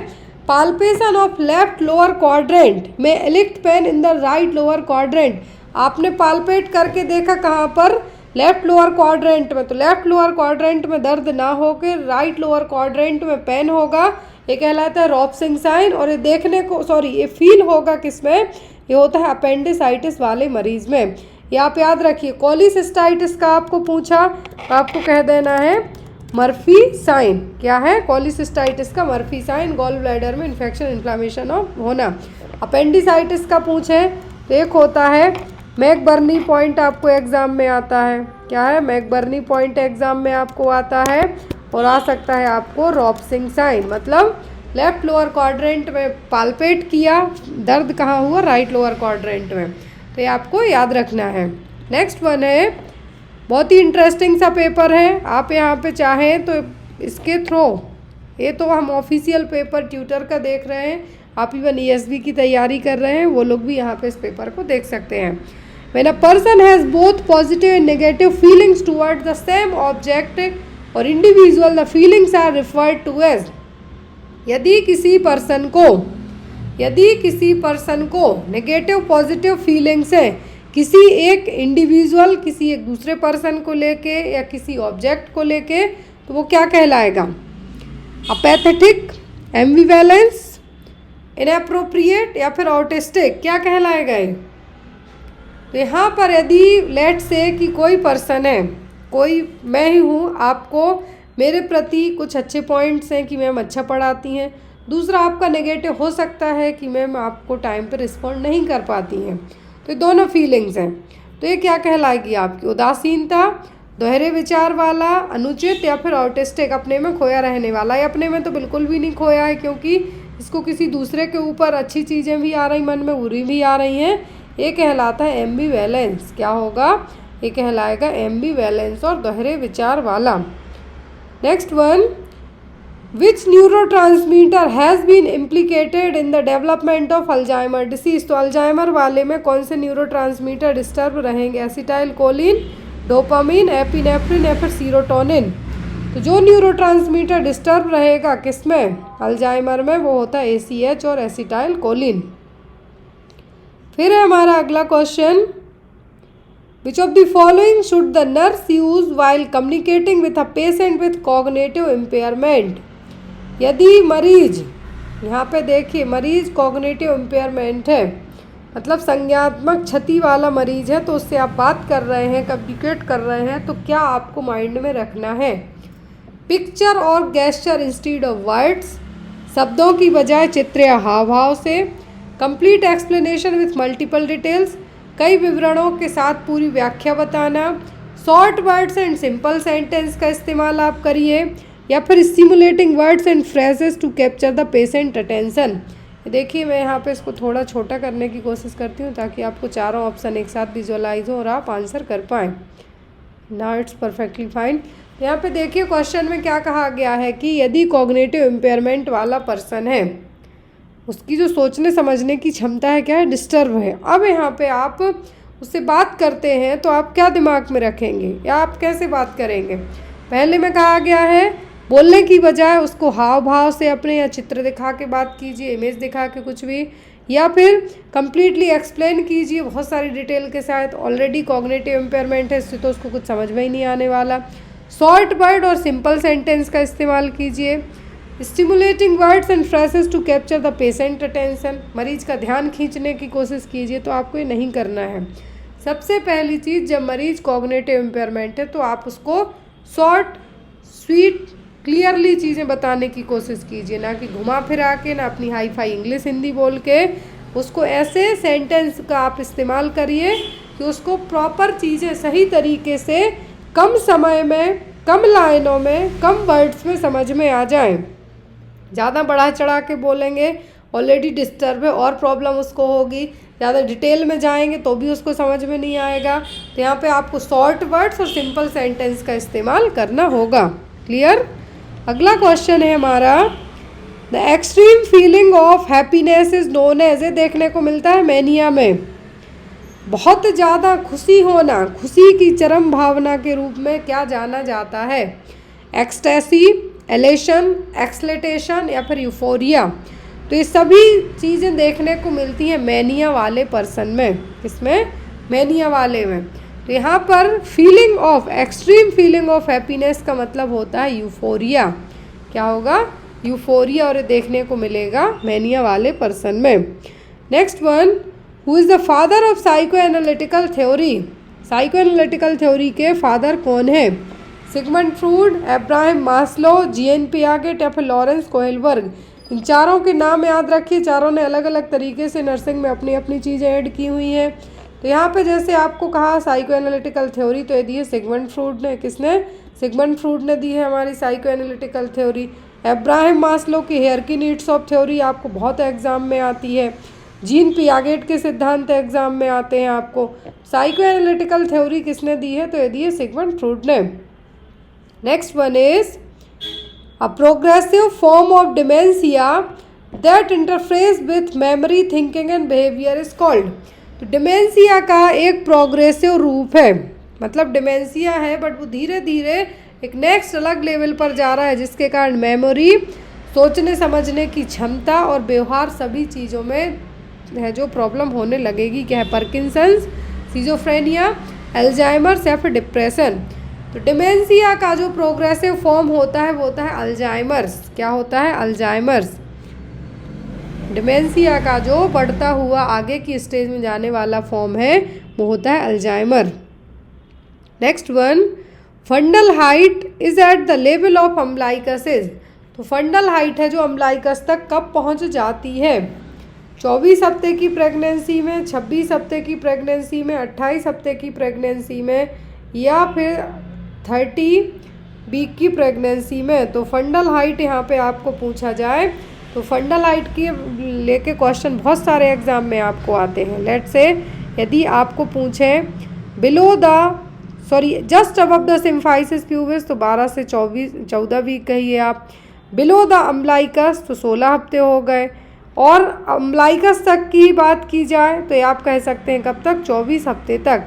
palpation of left lower quadrant में elicit pain in the right lower quadrant. आपने पाल्पेट करके देखा कहाँ पर, लेफ्ट लोअर क्वाड्रेंट में, तो लेफ्ट लोअर क्वाड्रेंट में दर्द ना होकर राइट लोअर क्वाड्रेंट में पेन होगा, ये कहलाता है रॉप्सिंग साइन। और ये देखने को ये फील होगा किसमें, ये होता है अपेंडिसाइटिस वाले मरीज में। ये आप याद रखिए। कोलिसिस्टाइटिस का आपको पूछा तो आपको कह देना है मर्फी साइन। क्या है, कोलिसिस्टाइटिस का मर्फी साइन, गॉल ब्लैडर में इन्फेक्शन इन्फ्लामेशन होना। अपेंडिसाइटिस का पूछे तो एक होता है मैकबर्नी पॉइंट, आपको एग्जाम में आता है। क्या है, मैकबर्नी पॉइंट एग्जाम में आपको आता है। और आ सकता है आपको रॉप्सिंग साइन, मतलब लेफ्ट लोअर क्वाड्रेंट में पाल्पेट किया, दर्द कहाँ हुआ, राइट लोअर क्वाड्रेंट में। तो ये आपको याद रखना है। नेक्स्ट वन है, बहुत ही इंटरेस्टिंग सा पेपर है। आप यहाँ पे चाहें तो इसके थ्रू, ये तो हम ऑफिशियल पेपर ट्यूटर का देख रहे हैं, आप इवन ESV की तैयारी कर रहे हैं, वो लोग भी यहाँ पे इस पेपर को देख सकते हैं। When a person has both positive and negative feelings towards the same object or individual, the feelings are referred to as। यदि किसी पर्सन को नेगेटिव पॉजिटिव फीलिंग्स है किसी एक इंडिविजुअल, किसी एक दूसरे पर्सन को लेके या किसी ऑब्जेक्ट को लेके, तो वो क्या कहलाएगा, अपैथेटिक, एम्बिवैलेंस, इनएप्रोप्रिएट या फिर ऑटिस्टिक, क्या कहलाएगा ये। तो यहाँ पर यदि लेट से कि कोई पर्सन है, कोई मैं ही हूँ, आपको मेरे प्रति कुछ अच्छे पॉइंट्स हैं कि मैम अच्छा पढ़ाती हैं, दूसरा आपका नेगेटिव हो सकता है कि मैम आपको टाइम पर रिस्पॉन्ड नहीं कर पाती हैं, तो ये दोनों फीलिंग्स हैं। तो ये क्या कहलाएगी आपकी, उदासीनता, दोहरे विचार वाला, अनुचित या फिर ऑटिस्टिक, अपने में खोया रहने वाला। या अपने में तो बिल्कुल भी नहीं खोया है, क्योंकि इसको किसी दूसरे के ऊपर अच्छी चीज़ें भी आ रही मन में, बुरी भी आ रही हैं। ये कहलाता है एम्बिवैलेंस। क्या होगा, ये कहलाएगा एम्बिवैलेंस और दोहरे विचार वाला। Next one, which neurotransmitter has been implicated in the development of Alzheimer's disease. तो अल्जाइमर वाले में कौन से न्यूरोट्रांसमीटर डिस्टर्ब रहेंगे, एसिटाइल कोलिन, डोपामिन, एपिनेफ्रिन या फिर सीरोटोनिन। तो जो न्यूरोट्रांसमीटर डिस्टर्ब रहेगा किसमें, अल्जाइमर में, वो होता है ACH और एसिटाइल कोलिन। फिर है हमारा अगला question, which of the following should the nurse use while communicating with a patient with cognitive impairment. यदि मरीज, यहाँ पे देखिए मरीज कॉग्निटिव इम्पेयरमेंट है, मतलब संज्ञात्मक क्षति वाला मरीज है, तो उससे आप बात कर रहे हैं, कम्युनिकेट कर रहे हैं, तो क्या आपको माइंड में रखना है, पिक्चर और गेस्चर इंस्टीड ऑफ वर्ड्स, शब्दों की बजाय चित्र या हाव भाव से, complete explanation with multiple details, कई विवरणों के साथ पूरी व्याख्या बताना, short words and simple sentence का इस्तेमाल आप करिए, या फिर stimulating words and phrases to capture the patient attention. देखिए मैं यहाँ पे इसको थोड़ा छोटा करने की कोशिश करती हूँ ताकि आपको चारों ऑप्शन एक साथ विजुअलाइज हो और आप आंसर कर पाएँ। Now it's perfectly fine. यहाँ पे देखिए क्वेश्चन में क्या कहा गया है कि यदि कॉग्निटिव इम्पेयरमेंट वाला पर्सन है, उसकी जो सोचने समझने की क्षमता है क्या है, डिस्टर्ब है। अब यहाँ पे आप उससे बात करते हैं तो आप क्या दिमाग में रखेंगे या आप कैसे बात करेंगे। पहले में कहा गया है बोलने की बजाय उसको हाव भाव से अपने या चित्र दिखा के बात कीजिए, इमेज दिखा के कुछ भी, या फिर कम्प्लीटली एक्सप्लेन कीजिए बहुत सारी डिटेल के साथ। ऑलरेडी कॉग्निटिव इम्पेयरमेंट है इससे तो उसको कुछ समझ में ही नहीं आने वाला। शॉर्ट वर्ड और सिंपल सेंटेंस का इस्तेमाल कीजिए। Stimulating words and phrases to capture the patient attention, मरीज का ध्यान खींचने की कोशिश कीजिए। तो आपको ये नहीं करना है। सबसे पहली चीज़, जब मरीज कॉग्निटिव इम्पेयरमेंट है तो आप उसको शॉर्ट स्वीट क्लियरली चीज़ें बताने की कोशिश कीजिए, ना कि घुमा फिरा के, ना अपनी हाई फाई इंग्लिश हिंदी बोल के। उसको ऐसे सेंटेंस का आप इस्तेमाल करिए कि उसको प्रॉपर चीज़ें सही तरीके से कम समय में, कम लाइनों में, कम वर्ड्स में समझ में आ जाएं। ज़्यादा बढ़ा चढ़ा के बोलेंगे, ऑलरेडी डिस्टर्ब है और प्रॉब्लम उसको होगी। ज़्यादा डिटेल में जाएंगे तो भी उसको समझ में नहीं आएगा। तो यहाँ पे आपको शॉर्ट वर्ड्स और सिंपल सेंटेंस का इस्तेमाल करना होगा। क्लियर। अगला क्वेश्चन है हमारा, the extreme feeling of happiness is known as, A देखने को मिलता है मैनिया में। बहुत ज़्यादा खुशी होना, खुशी की चरम भावना के रूप में क्या जाना जाता है, एक्सटेसी, एलेशन, एक्सलेटेशन या फिर यूफोरिया। तो ये सभी चीज़ें देखने को मिलती हैं मैनिया वाले पर्सन में। किसमें? मैनिया वाले में। तो यहाँ पर feeling of, extreme feeling of happiness का मतलब होता है यूफोरिया। क्या होगा? यूफोरिया, और ये देखने को मिलेगा मैनिया वाले पर्सन में। Next one, who is the father of psychoanalytical theory? Psychoanalytical theory के फादर कौन है? Sigmund Freud, Abraham Maslow, Jean Piaget या फिर लॉरेंस कोहेलबर्ग। इन चारों के नाम याद रखिए। चारों ने अलग अलग तरीके से नर्सिंग में अपनी अपनी चीज़ें ऐड की हुई हैं। तो यहाँ पे जैसे आपको कहा साइको एनालिटिकल थ्योरी, तो ये दी है सिगमंड फ्रूड ने। किसने? सिगमंड फ्रूड ने दी है हमारी psycho analytical theory. Abraham Maslow की हायरार्की नीड्स ऑफ थ्योरी आपको बहुत एग्जाम में आती है। जीन पियागेट के सिद्धांत एग्जाम में आते हैं आपको। साइको एनालिटिकल थ्योरी किसने दी है? तो ये दी है सिगमंड फ्रूड ने। Next one is a progressive form of dementia that interferes with memory, thinking and behavior is called। तो डिमेंशिया का एक प्रोग्रेसिव रूप है, मतलब डिमेंशिया है बट वो धीरे धीरे एक नेक्स्ट अलग लेवल पर जा रहा है, जिसके कारण मेमोरी, सोचने समझने की क्षमता और व्यवहार सभी चीज़ों में है जो प्रॉब्लम होने लगेगी। क्या है? पार्किंसंस, सिजोफ्रेनिया, अल्जाइमर्स या फिर डिप्रेशन। तो डिमेंशिया का जो प्रोग्रेसिव फॉर्म होता है वो होता है अल्जाइमर्स। क्या होता है? अल्जाइमर्स। डिमेंशिया का जो बढ़ता हुआ आगे की स्टेज में जाने वाला फॉर्म है वो होता है Alzheimer. Next one, fundal height is at the level of umbilicus. तो फंडल हाइट है जो अम्बलाइकस तक कब पहुंच जाती है? 24 हफ्ते की प्रेगनेंसी में, 26 हफ्ते की प्रेगनेंसी में, 28 हफ्ते की प्रेगनेंसी में या फिर 30 वीक की प्रेगनेंसी में। तो फंडल हाइट यहाँ पे आपको पूछा जाए तो फंडल हाइट की लेके क्वेश्चन बहुत सारे एग्जाम में आपको आते हैं। लेट्स से यदि आपको पूछें below the just above the symphysis pubis तो 12 से 14 वीक कहिए आप। बिलो द अम्बलाइकस तो 16 हफ्ते हो गए। और अम्बलाइकस तक की बात की जाए तो ये आप कह सकते हैं कब तक? 24 हफ्ते तक।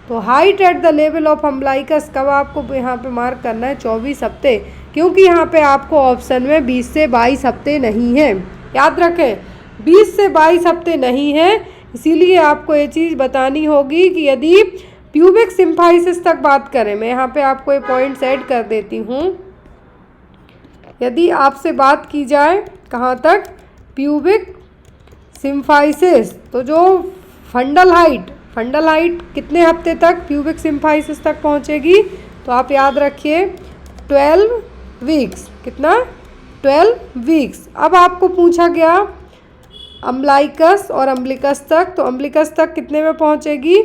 तो height eight the level of umbilicus कब आपको यहाँ पे मार्क करना है? 24 हफ्ते, क्योंकि यहाँ पे आपको ऑप्शन में 20 से 22 हफ्ते नहीं है। याद रखें 20 से 22 हफ्ते नहीं है, इसीलिए आपको ये चीज़ बतानी होगी कि यदि प्यूबिक सिम्फाइसिस तक बात करें, मैं यहाँ पे आपको ये पॉइंट्स ऐड कर देती हूँ। यदि आपसे बात की जाए कहाँ तक? प्यूबिक सिम्फाइसिस, तो जो फंडल हाइट कितने हफ्ते तक प्यूबिक सिम्फाइसिस तक पहुंचेगी? तो आप याद रखिए 12 वीक्स। कितना? 12 वीक्स। अब आपको पूछा गया अम्बलाइकस और अम्बलिकस तक, तो अम्बलिकस तक कितने में पहुंचेगी?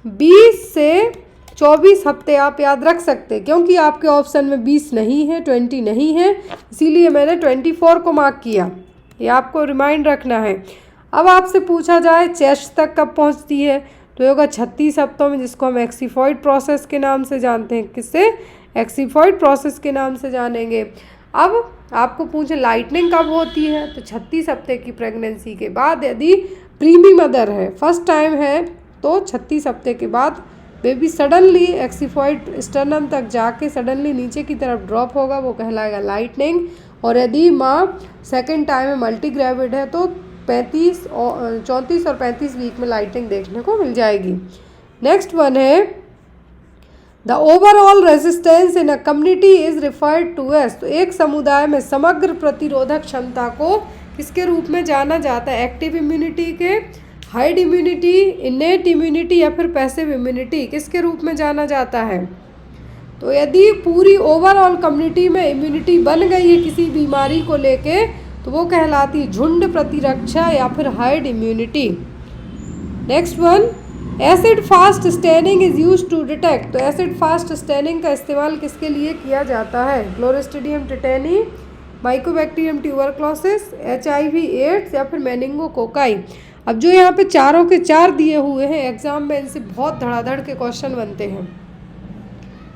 20 से 24 हफ्ते आप याद रख सकते हैं, क्योंकि आपके ऑप्शन में 20 नहीं है, 20 नहीं है, इसीलिए मैंने 24 को मार्क किया। ये आपको रिमाइंड रखना है। अब आपसे पूछा जाए चेस्ट तक कब पहुंचती है? तो होगा 36 हफ्तों में, जिसको हम एक्सीफॉइड प्रोसेस के नाम से जानते हैं। किससे? एक्सीफॉइड प्रोसेस के नाम से जानेंगे। अब आपको पूछे लाइटनिंग कब होती है? तो 36 हफ्ते की प्रेगनेंसी के बाद। यदि प्रीमी मदर है, फर्स्ट टाइम है, तो 36 हफ्ते के बाद बेबी सडनली एक्सीफॉइड स्टर्नम तक जाके सडनली नीचे की तरफ ड्रॉप होगा, वो कहलाएगा लाइटनिंग। और यदि माँ सेकेंड टाइम में मल्टीग्रेविड है तो 34 और 35 वीक में लाइटनिंग देखने को मिल जाएगी। नेक्स्ट वन है the overall resistance in a community is referred to as. तो एक समुदाय में समग्र प्रतिरोधक क्षमता को किसके रूप में जाना जाता है? एक्टिव इम्यूनिटी के, हाइड इम्यूनिटी, इनेट इम्यूनिटी या फिर पैसिव इम्यूनिटी, किसके रूप में जाना जाता है? तो यदि पूरी ओवरऑल कम्युनिटी में इम्यूनिटी बन गई है किसी बीमारी को लेके, तो वो कहलाती झुंड प्रतिरक्षा या फिर herd immunity. Next one, acid fast staining is used to detect. तो एसिड फास्ट स्टेनिंग का इस्तेमाल किसके लिए किया जाता है? Clostridium tetani, Mycobacterium tuberculosis, HIV AIDS या फिर मेनिंगोकोकाई। अब जो यहाँ पे चारों के चार दिए हुए हैं एग्जाम में, इनसे बहुत धड़ाधड़ के क्वेश्चन बनते हैं।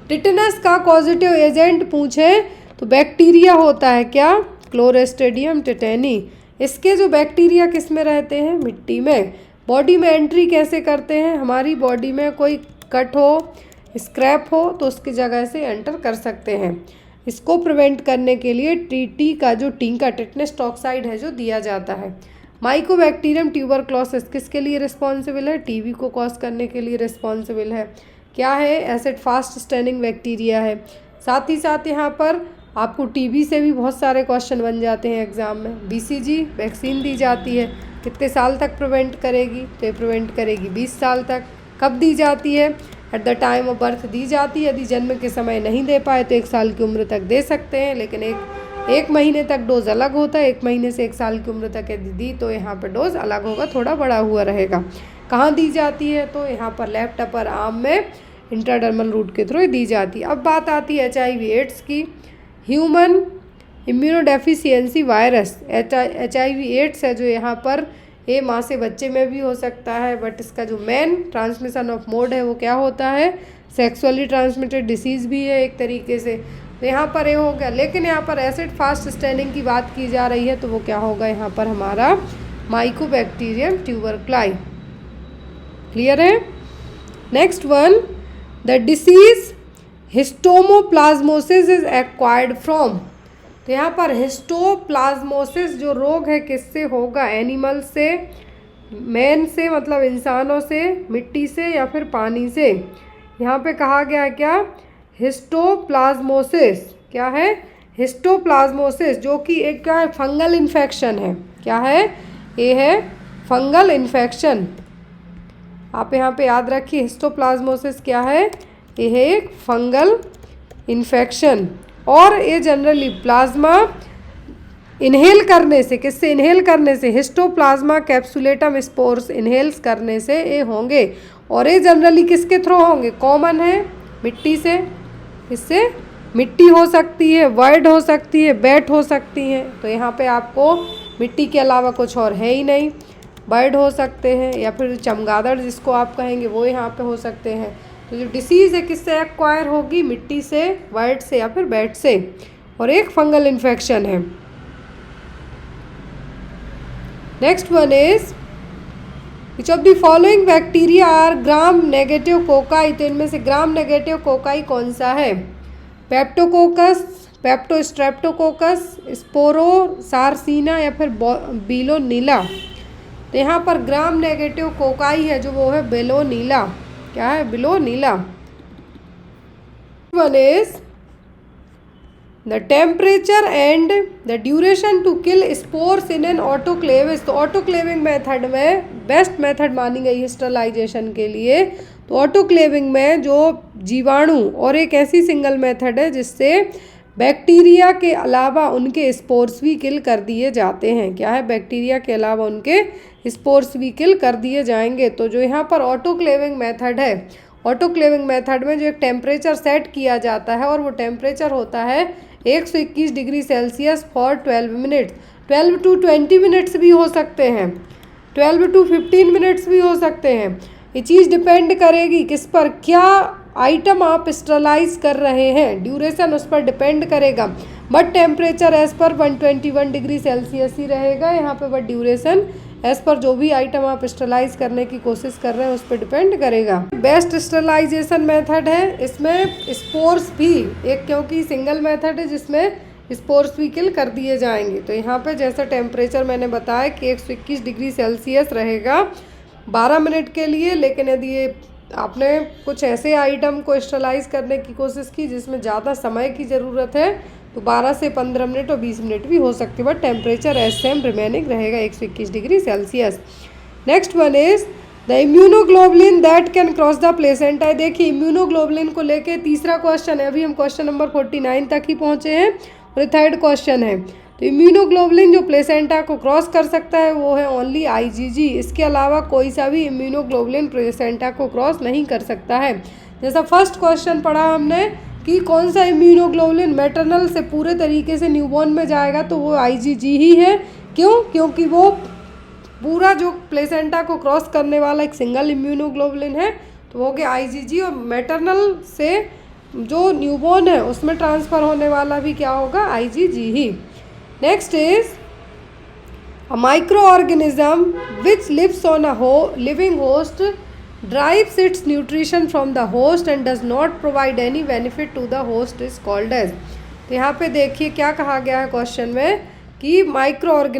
टिटेनस का पॉजिटिव एजेंट पूछे तो बैक्टीरिया होता है क्या? क्लोस्ट्रीडियम टेटेनी। इसके जो बैक्टीरिया किस में रहते हैं? मिट्टी में। बॉडी में एंट्री कैसे करते हैं? हमारी बॉडी में कोई कट हो, स्क्रैप हो तो उसकी जगह से एंटर कर सकते हैं। इसको प्रिवेंट करने के लिए टीटी का जो टिंका टिटनेस टॉक्साइड है जो दिया जाता है। माइकोबैक्टीरियम ट्यूबरक्लोसिस किसके लिए रिस्पॉन्सिबल है? टीबी को कॉज करने के लिए रिस्पॉन्सिबल है। क्या है? एसिड फास्ट स्टेनिंग बैक्टीरिया है। साथ ही साथ यहाँ पर आपको टीबी से भी बहुत सारे क्वेश्चन बन जाते हैं एग्जाम में। बीसीजी वैक्सीन दी जाती है, कितने साल तक प्रिवेंट करेगी? तो ये प्रिवेंट करेगी 20 साल तक। कब दी जाती है? At the time of birth दी जाती है। यदि जन्म के समय नहीं दे पाए तो 1 साल की उम्र तक दे सकते हैं, लेकिन एक महीने तक डोज अलग होता है। 1 महीने से 1 साल की उम्र तक यदि दी तो यहाँ पर डोज अलग होगा, थोड़ा बड़ा हुआ रहेगा। कहाँ दी जाती है? तो यहाँ पर लेफ्ट अपर आर्म में इंट्राडर्मल रूट के थ्रू दी जाती है। अब बात आती है HIV एड्स की। Human immunodeficiency virus HIV AIDS है जो यहाँ पर ये माँ से बच्चे में भी हो सकता है, बट इसका जो मेन ट्रांसमिशन ऑफ मोड है वो क्या होता है? सेक्सुअली ट्रांसमिटेड डिसीज़ भी है एक तरीके से। तो यहाँ पर ये हो गया, लेकिन यहाँ पर एसिड फास्ट स्टेनिंग की बात की जा रही है तो वो क्या होगा यहाँ पर हमारा? Mycobacterium tuberculi. क्लियर है? Next one, the disease histoplasmosis is acquired from. तो यहाँ पर हिस्टोप्लाज्मोसिस जो रोग है किससे होगा? एनिमल से, मैन से मतलब इंसानों से, मिट्टी से या फिर पानी से। यहाँ पे कहा गया है क्या? हिस्टोप्लाज्मोसिस। क्या है? हिस्टोप्लाज्मोसिस, जो कि एक क्या है? फंगल इन्फेक्शन है। क्या है? ये है फंगल इन्फेक्शन। आप यहाँ पे याद रखिए हिस्टोप्लाज्मोसिस क्या है? ये है एक फंगल इन्फेक्शन। और ये जनरली प्लाज्मा इनहेल करने से, किससे इनहेल करने से? हिस्टोप्लाज्मा कैप्सुलेटम स्पोर्स इनहेल्स करने से ये होंगे। और ये जनरली किसके थ्रू होंगे? कॉमन है मिट्टी से। इससे मिट्टी हो सकती है, वर्ड हो सकती है, बैट हो सकती हैं। तो यहाँ पे आपको मिट्टी के अलावा कुछ और है ही नहीं। बर्ड हो सकते हैं या फिर चमगादड़ जिसको आप कहेंगे वो यहाँ पे हो सकते हैं। तो जो डिसीज़ है किससे एक्वायर होगी? मिट्टी से, वर्ड से या फिर बैट से। और एक फंगल इन्फेक्शन है। Next one is which of the following bacteria are gram negative cocci. तो इनमें से ग्राम नेगेटिव कोकाई कौन सा है? पेप्टोकोकस, पेप्टोस्ट्रेप्टोकोकस, स्पोरोसार्सिना या फिर बिलोनीला। तो यहाँ पर ग्राम नेगेटिव कोकाई है जो वो है बिलोनीला। क्या है? बिलोनीला। One is the temperature and the duration to kill spores in an autoclave. तो ऑटोक्लेविंग मेथड में बेस्ट मेथड मानी गई है स्टरलाइजेशन के लिए। तो ऑटोक्लेविंग में जो जीवाणु, और एक ऐसी सिंगल मेथड है जिससे बैक्टीरिया के अलावा उनके स्पोर्स भी किल कर दिए जाते हैं। क्या है? बैक्टीरिया के अलावा उनके स्पोर्स भी किल कर दिए जाएंगे। तो जो यहाँ पर ऑटोक्लेविंग मेथड है, ऑटोक्लेविंग मेथड में जो एक टेम्परेचर सेट किया जाता है और वो टेम्परेचर होता है 121 degree Celsius for 12 minutes. 12 to 20 minutes भी हो सकते हैं, 12 to 15 मिनट्स भी हो सकते हैं। ये चीज़ डिपेंड करेगी किस पर? क्या आइटम आप स्टरलाइज कर रहे हैं, ड्यूरेशन उस पर डिपेंड करेगा। But temperature as per 121 degree Celsius ही रहेगा यहाँ पे, बट ड्यूरेशन एज पर जो भी आइटम आप स्टरलाइज करने की कोशिश कर रहे हैं उस पर डिपेंड करेगा। बेस्ट स्टरलाइजेशन मेथड है, इसमें स्पोर्स भी एक, क्योंकि सिंगल मेथड है जिसमें स्पोर्स भी किल कर दिए जाएंगे। तो यहाँ पे जैसा टेम्परेचर मैंने बताया कि 121 डिग्री सेल्सियस रहेगा 12 मिनट के लिए। लेकिन यदि ये आपने कुछ ऐसे आइटम को स्टरलाइज करने की कोशिश की जिसमें ज़्यादा समय की ज़रूरत है तो 12 से 15 मिनट और 20 मिनट भी हो सकती है, but temperature as same remaining रहेगा 121 degree Celsius. Next one is the immunoglobulin that can cross the placenta. देखिए इम्यूनोग्लोबुलिन को लेके तीसरा क्वेश्चन है, अभी हम क्वेश्चन नंबर 49 तक ही पहुँचे हैं और थर्ड क्वेश्चन है। तो इम्यूनोग्लोबुलिन जो प्लेसेंटा को क्रॉस कर सकता है वो है ओनली IgG। इसके अलावा कोई सा भी इम्यूनोग्लोबुलिन प्लेसेंटा को क्रॉस नहीं कर सकता है। जैसा फर्स्ट क्वेश्चन पढ़ा हमने कि कौन सा इम्यूनोग्लोबुलिन मैटरनल से पूरे तरीके से न्यूबॉर्न में जाएगा, तो वो IgG ही है। क्यों? क्योंकि वो पूरा जो प्लेसेंटा को क्रॉस करने वाला एक सिंगल इम्यूनोग्लोबुलिन है, तो वो हो गया IgG। और मैटरनल से जो न्यूबॉर्न है उसमें ट्रांसफ़र होने वाला भी क्या होगा? IgG ही। Next is a microorganism which lives on a living host derives its nutrition from the host and does not provide any benefit to the host is called as। तो यहाँ पे देखिए क्या कहा गया है क्वेश्चन में कि माइक्रो